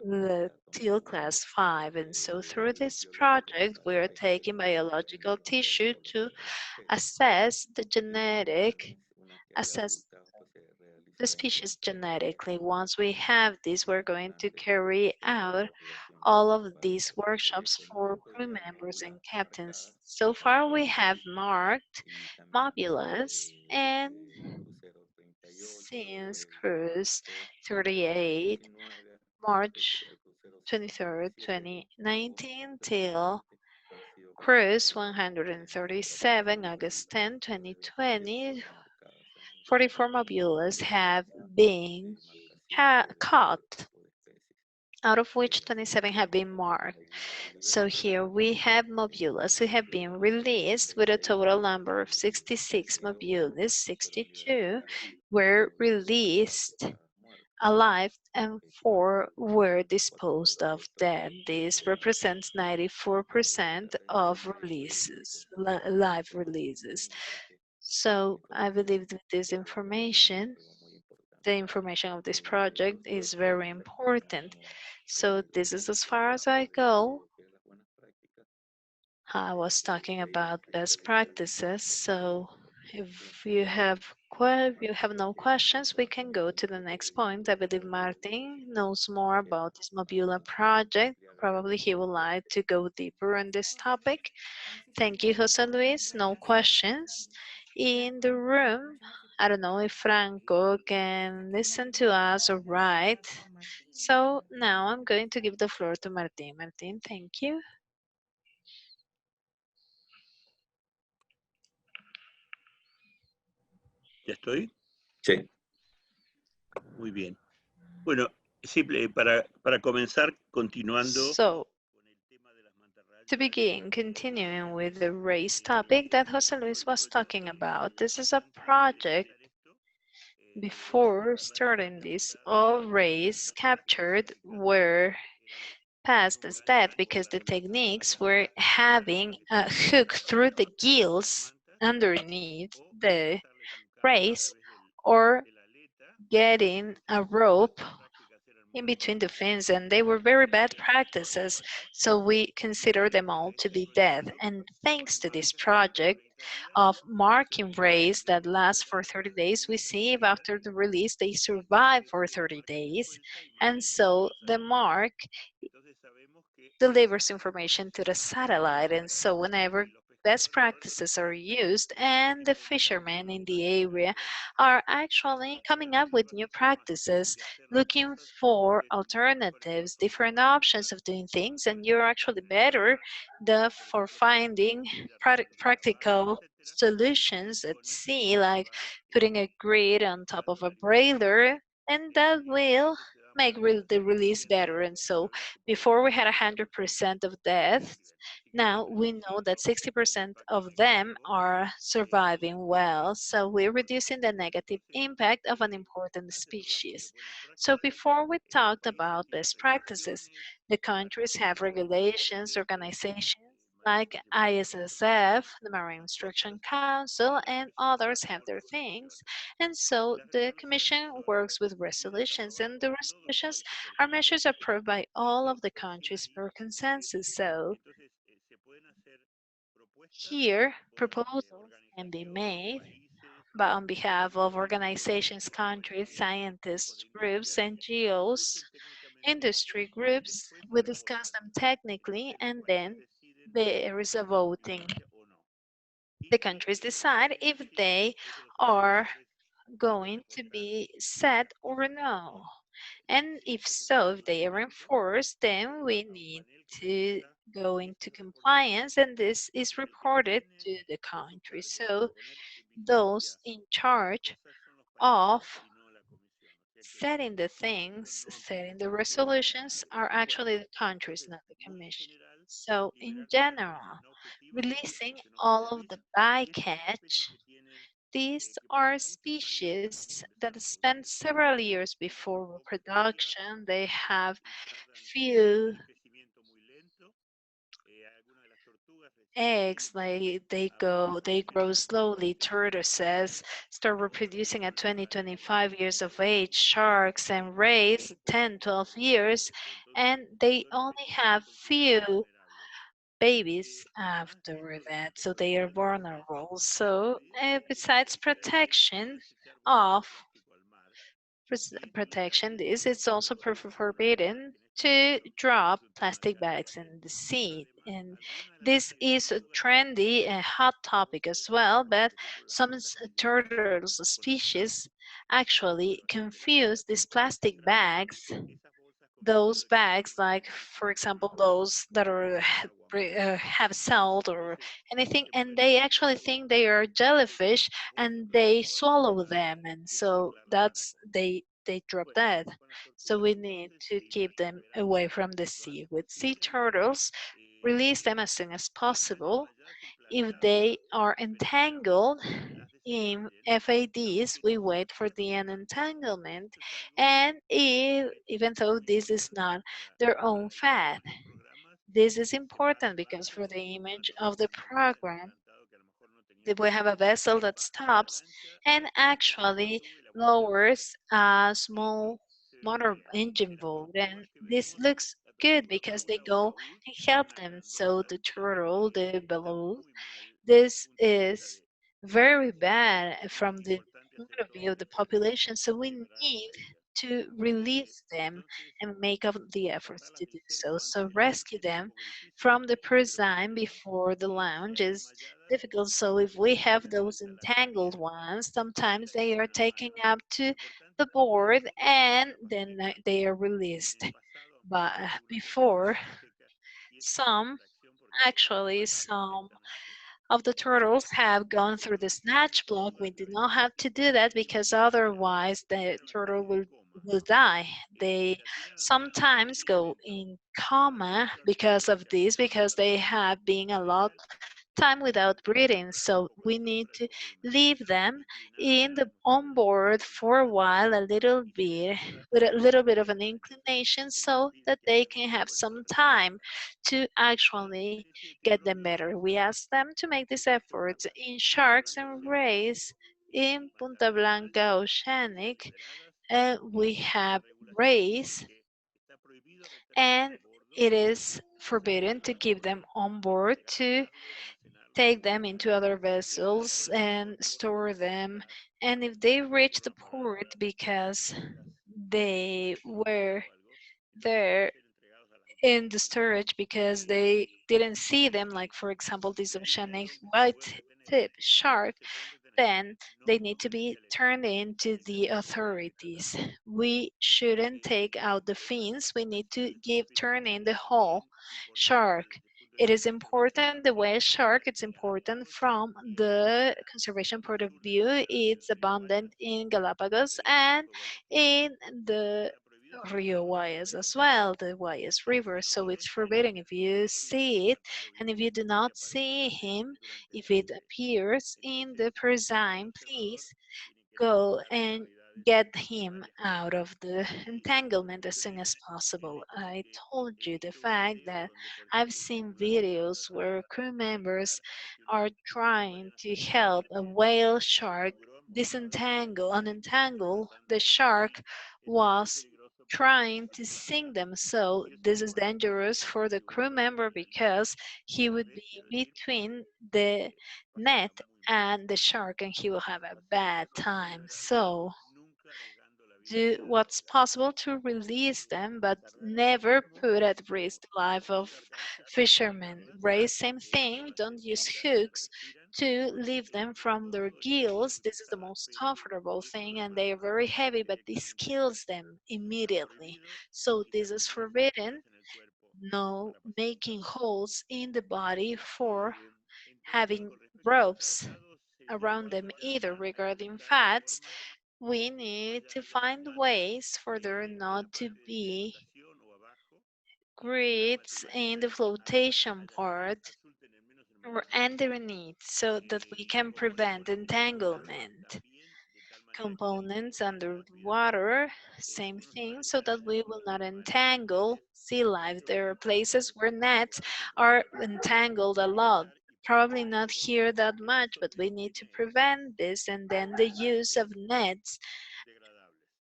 the teal class 5. And so through this project, we are taking biological tissue to assess assess the species genetically. Once we have this, we're going to carry out all of these workshops for crew members and captains. So far, we have marked mobulas and since cruise 38, March 23rd, 2019 till cruise 137, August 10, 2020, 44 mobulas have been caught, out of which 27 have been marked. So here we have mobulas who have been released with a total number of 66 mobulas. 62 were released alive and 4 were disposed of dead. This represents 94% of releases, live releases. So I believe that this information, the information of this project is very important. So this is as far as I go. I was talking about best practices. So if you have no questions, we can go to the next point. I believe Martin knows more about this Mobula project. Probably he would like to go deeper on this topic. Thank you, Jose Luis. No questions in the room. I don't know if Franco can listen to us or write. So now I'm going to give the floor to Martin. Martin, thank you. ¿Ya estoy? Sí. Muy bien. Bueno, simple, para comenzar, continuando. So, to begin, continuing with the race topic that Jose Luis was talking about, this is a project. Before starting this, all rays captured were passed as dead because the techniques were having a hook through the gills underneath the rays or getting a rope in between the fins, and they were very bad practices, so we consider them all to be dead. And thanks to this project of marking rays that last for 30 days, we see if after the release they survive for 30 days, and so the mark delivers information to the satellite. And so whenever best practices are used and the fishermen in the area are actually coming up with new practices, looking for alternatives, different options of doing things, and you're actually better for finding practical solutions at sea, like putting a grid on top of a brailer, and that will make the release better. And so before we had 100% of deaths, now we know that 60% of them are surviving well. So we're reducing the negative impact of an important species. So before we talked about best practices, the countries have regulations, organizations like ISSF, the Marine Instruction Council, and others have their things. And so the Commission works with resolutions, and the resolutions are measures approved by all of the countries per consensus. So here, proposals can be made but on behalf of organizations, countries, scientists, groups, NGOs, industry groups. We discuss them technically, and then there is a voting. The countries decide if they are going to be set or no? And if so, if they are enforced, then we need to go into compliance, and this is reported to the country. So those in charge of setting the things, setting the resolutions are actually the countries, not the Commission. So in general, releasing all of the bycatch, these are species that spend several years before reproduction. They have few eggs, like they grow slowly. Tortoises start reproducing at 20-25 years of age. Sharks and rays 10-12 years, and they only have few babies after that, so they are vulnerable. So besides protection of protection, this it's also forbidden to drop plastic bags in the sea. And this is a trendy and hot topic as well, but some turtles species actually confuse these plastic bags, those bags, like for example those that are have salt or anything, and they actually think they are jellyfish and they swallow them, and so that's they drop dead. So we need to keep them away from the sea. With sea turtles, release them as soon as possible. If they are entangled in FADs, we wait for the unentanglement, and even though this is not their own fad, this is important because for the image of the program, that we have a vessel that stops and actually lowers a small motor engine boat, and this looks good because they go and help them. So the turtle, the below, this is very bad from the point of view of the population, so we need to release them and make up the efforts to do so. So rescue them from the prison before the launch is difficult. So if we have those entangled ones, sometimes they are taken up to the board and then they are released. But before, some some of the turtles have gone through the snatch block. We do not have to do that because otherwise the turtle will die. They sometimes go in coma because of this, because they have been a lot time without breathing. So we need to leave them in the on board for a while, a little bit, with a little bit of an inclination so that they can have some time to actually get them better. We ask them to make these efforts in sharks and rays in Punta Blanca Oceanic. We have rays, and it is forbidden to keep them on board, to take them into other vessels and store them. And if they reach the port because they were there in the storage because they didn't see them, like for example this oceanic white tip shark, then they need to be turned in to the authorities. We shouldn't take out the fins. We need to turn in the whole shark. It is important, the whale shark, it's important from the conservation point of view. It's abundant in Galapagos and in the Rio Guayas as well, the Guayas River. So it's forbidden if you see it, and if you do not see him, if it appears in the prison, please go and get him out of the entanglement as soon as possible. I told you the fact that I've seen videos where crew members are trying to help a whale shark unentangle the shark was trying to sink them. So this is dangerous for the crew member because he would be between the net and the shark and he will have a bad time. So do what's possible to release them, but never put at risk the life of fishermen. Raise same thing, don't use hooks to leave them from their gills. This is the most comfortable thing, and they are very heavy, but this kills them immediately. So this is forbidden. No making holes in the body for having ropes around them either. Regarding fats, we need to find ways for there not to be grids in the flotation part or underneath, so that we can prevent entanglement. Components under water, same thing, so that we will not entangle sea life. There are places where nets are entangled a lot. Probably not here that much, but we need to prevent this. And then the use of nets,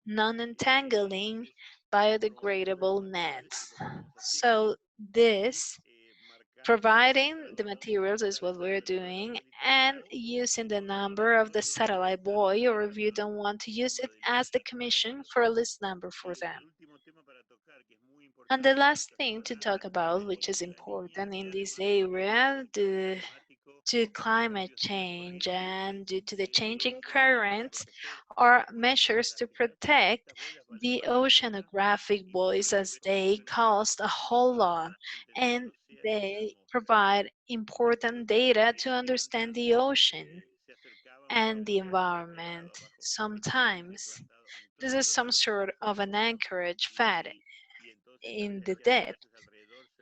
non-entangling, biodegradable nets. So this, providing the materials is what we're doing, and using the number of the satellite buoy, or if you don't want to use it, ask the Commission for a list number for them. And the last thing to talk about, which is important in this area, due to climate change and due to the changing currents, are measures to protect the oceanographic buoys, as they cost a whole lot and they provide important data to understand the ocean and the environment. Sometimes this is some sort of an anchorage fat in the depth.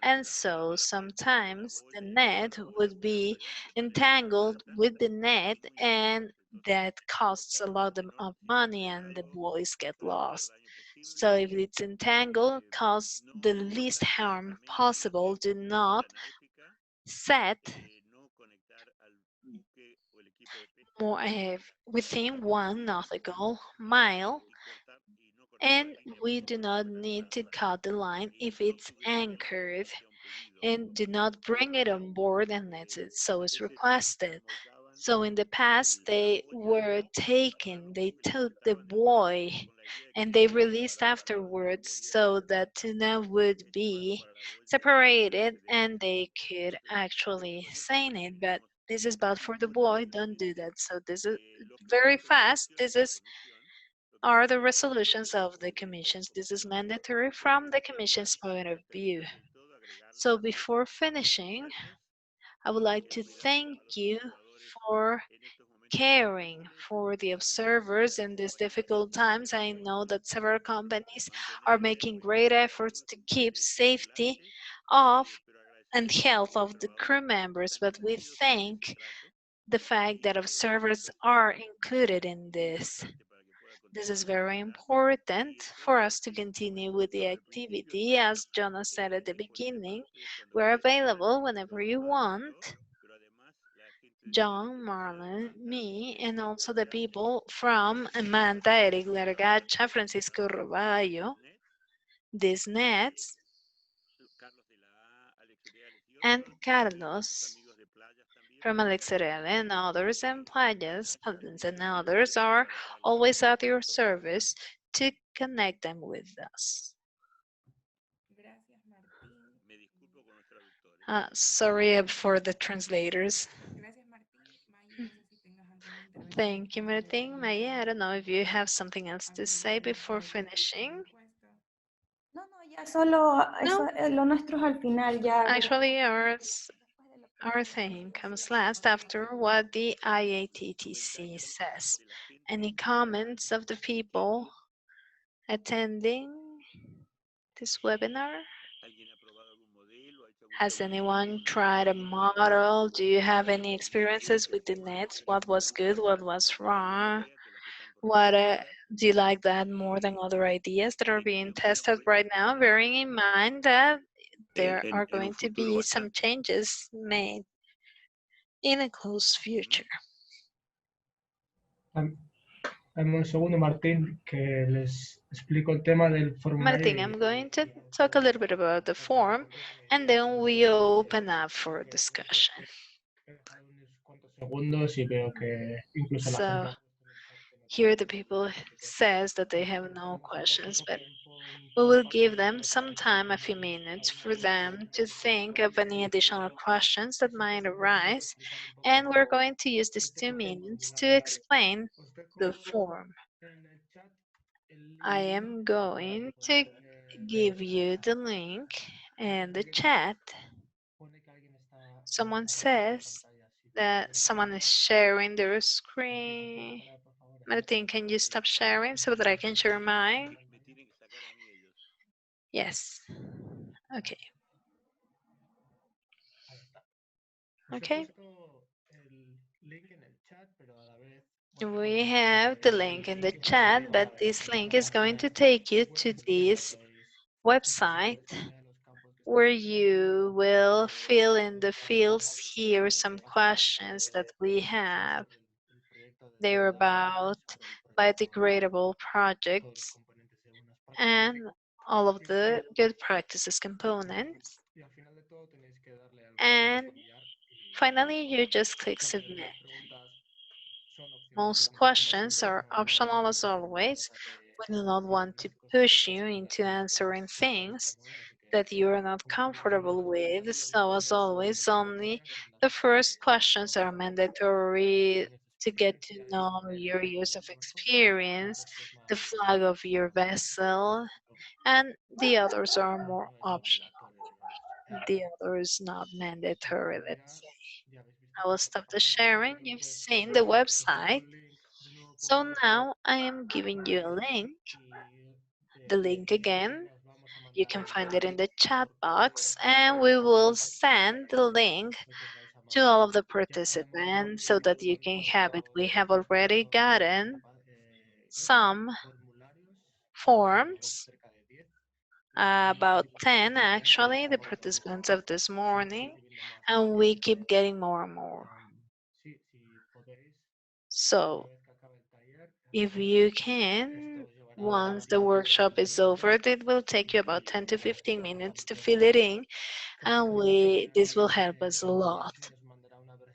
And so sometimes the net would be entangled with the net, and that costs a lot of money and the buoys get lost. So if it's entangled, cause the least harm possible. Do not set more within 1 nautical mile, and we do not need to cut the line if it's anchored, and do not bring it on board unless it so is requested. So in the past, they took the buoy and they released afterwards so that tuna would be separated and they could actually seine it. But this is bad for the buoy, don't do that. So this is very fast. Are the resolutions of the commissions. This is mandatory from the commission's point of view. So before finishing, I would like to thank you for caring for the observers in these difficult times. I know that several companies are making great efforts to keep safety of and health of the crew members, but we thank the fact that observers are included in this. This is very important for us to continue with the activity. As Jonas said at the beginning, we're available whenever you want. John, Marlon, me, and also the people from Amanda, Eric Lergacha, Francisco Roballo, these nets, and Carlos from Alexerel and others, and Playas, Palins, and others are always at your service to connect them with us. Sorry for the translators. Thank you, Martín. Maya, I don't know if you have something else to say before finishing. No, ya solo eso, lo nuestro es al final ya. Actually, our thing comes last after what the IATTC says. Any comments of the people attending this webinar? Has anyone tried a model? Do you have any experiences with the nets? What was good? What was wrong? What do you like that more than other ideas that are being tested right now? Bearing in mind that there are going to be some changes made in a close future. Dame un segundo, Martín, que les explico el tema del formulario. Martín, I'm going to talk a little bit about the form, and then we open up for discussion. Segundos y veo que incluso la gente... Here the people says that they have no questions, but we will give them some time, a few minutes, for them to think of any additional questions that might arise. And we're going to use these 2 minutes to explain the form. I am going to give you the link in the chat. Someone says that someone is sharing their screen. Martin, can you stop sharing so that I can share mine? Yes. Okay. Okay. We have the link in the chat, but this link is going to take you to this website where you will fill in the fields here, some questions that we have. They're about biodegradable projects and all of the good practices components. And finally, you just click submit. Most questions are optional as always. We do not want to push you into answering things that you are not comfortable with. So as always, only the first questions are mandatory to get to know your years of experience, the flag of your vessel, and the others are more optional. The others not mandatory, let's say. I will stop the sharing. You've seen the website. So now I am giving you a link. The link again, you can find it in the chat box, and we will send the link to all of the participants so that you can have it. We have already gotten some forms, about 10 actually, the participants of this morning, and we keep getting more and more. So if you can, once the workshop is over, it will take you about 10 to 15 minutes to fill it in, and this will help us a lot.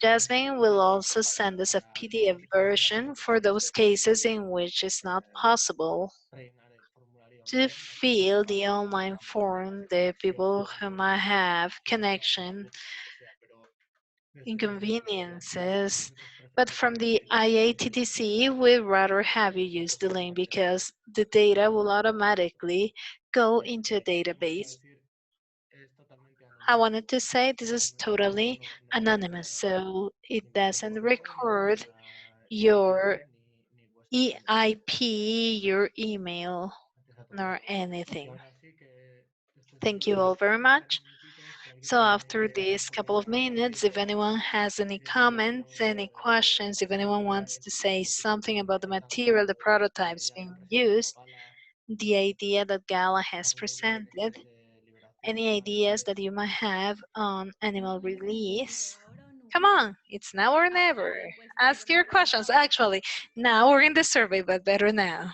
Jasmine will also send us a PDF version for those cases in which it's not possible to fill the online form, the people who might have connection inconveniences. But from the IATTC, we'd rather have you use the link because the data will automatically go into a database. I wanted to say this is totally anonymous, so it doesn't record your EIP, your email, nor anything. Thank you all very much. So after this couple of minutes, if anyone has any comments, any questions, if anyone wants to say something about the material, the prototypes being used, the idea that Gala has presented, any ideas that you might have on animal release, come on, it's now or never. Ask your questions. Actually, now we're in the survey, but better now.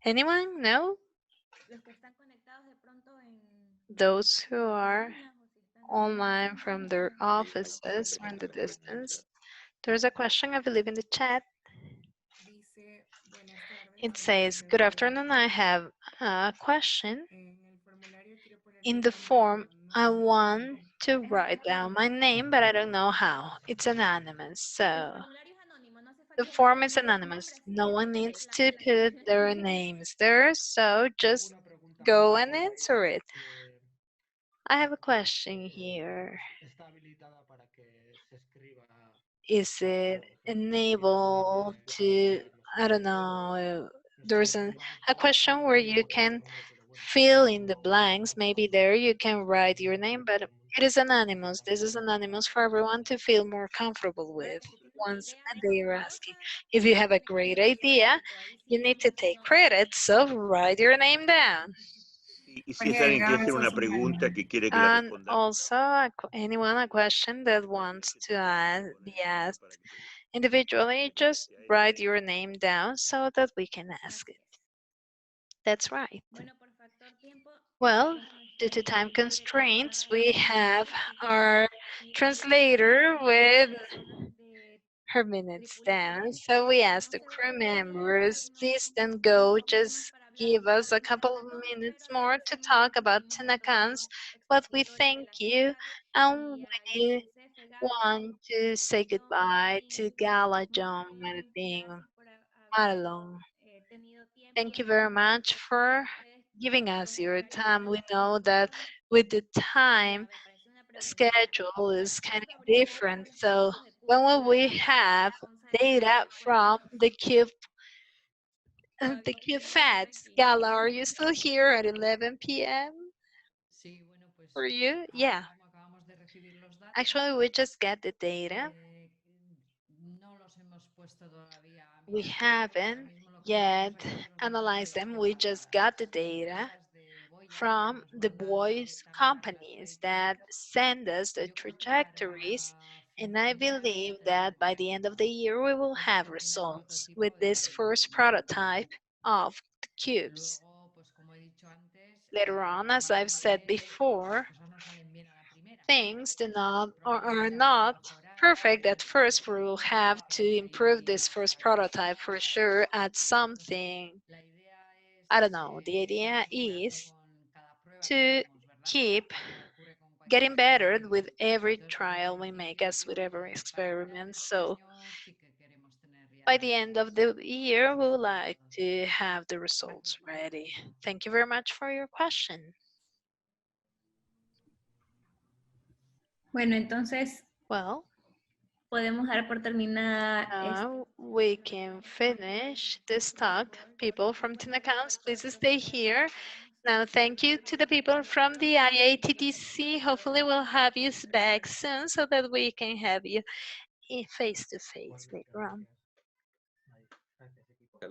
Anyone? No? Those who are online from their offices or in the distance. There's a question, I believe, in the chat. It says, good afternoon, I have a question. In the form, I want to write down my name, but I don't know how. It's anonymous, so the form is anonymous. No one needs to put their names there, so just go and answer it. I have a question here. Is it enabled to, I don't know, there's a question where you can fill in the blanks. Maybe there you can write your name, but it is anonymous. This is anonymous for everyone to feel more comfortable with once they are asking. If you have a great idea, you need to take credit, so write your name down. Y si es alguien que hace una pregunta que quiere que le And responda. also, anyone a question that wants to be asked individually, just write your name down so that we can ask it. That's right. Well, due to time constraints, we have our translator with her minutes down. So we ask the crew members, please don't go, just give us a couple of minutes more to talk about TUNACONS, but we thank you and we want to say goodbye to Gala John Martin Marlon. Thank you very much for giving us your time. We know that with the time schedule is kind of different. So when will we have data from the BioFADs? Gala, are you still here at 11 p.m.? For you? Yeah. Actually, we just get the data. We haven't yet analyzed them. We just got the data from the voice companies that send us the trajectories, and I believe that by the end of the year we will have results with this first prototype of the cubes. Later on, as I've said before, things do not or are not perfect at first. We will have to improve this first prototype for sure, add something. I don't know. The idea is to keep getting better with every trial we make, as with every experiment. So by the end of the year, we would like to have the results ready. Thank you very much for your question. Bueno, entonces, well, podemos dar por terminada. Now we can finish this talk. People from TUNACONS, please stay here. Now, thank you to the people from the IATTC. Hopefully, we'll have you back soon so that we can have you face to face later on.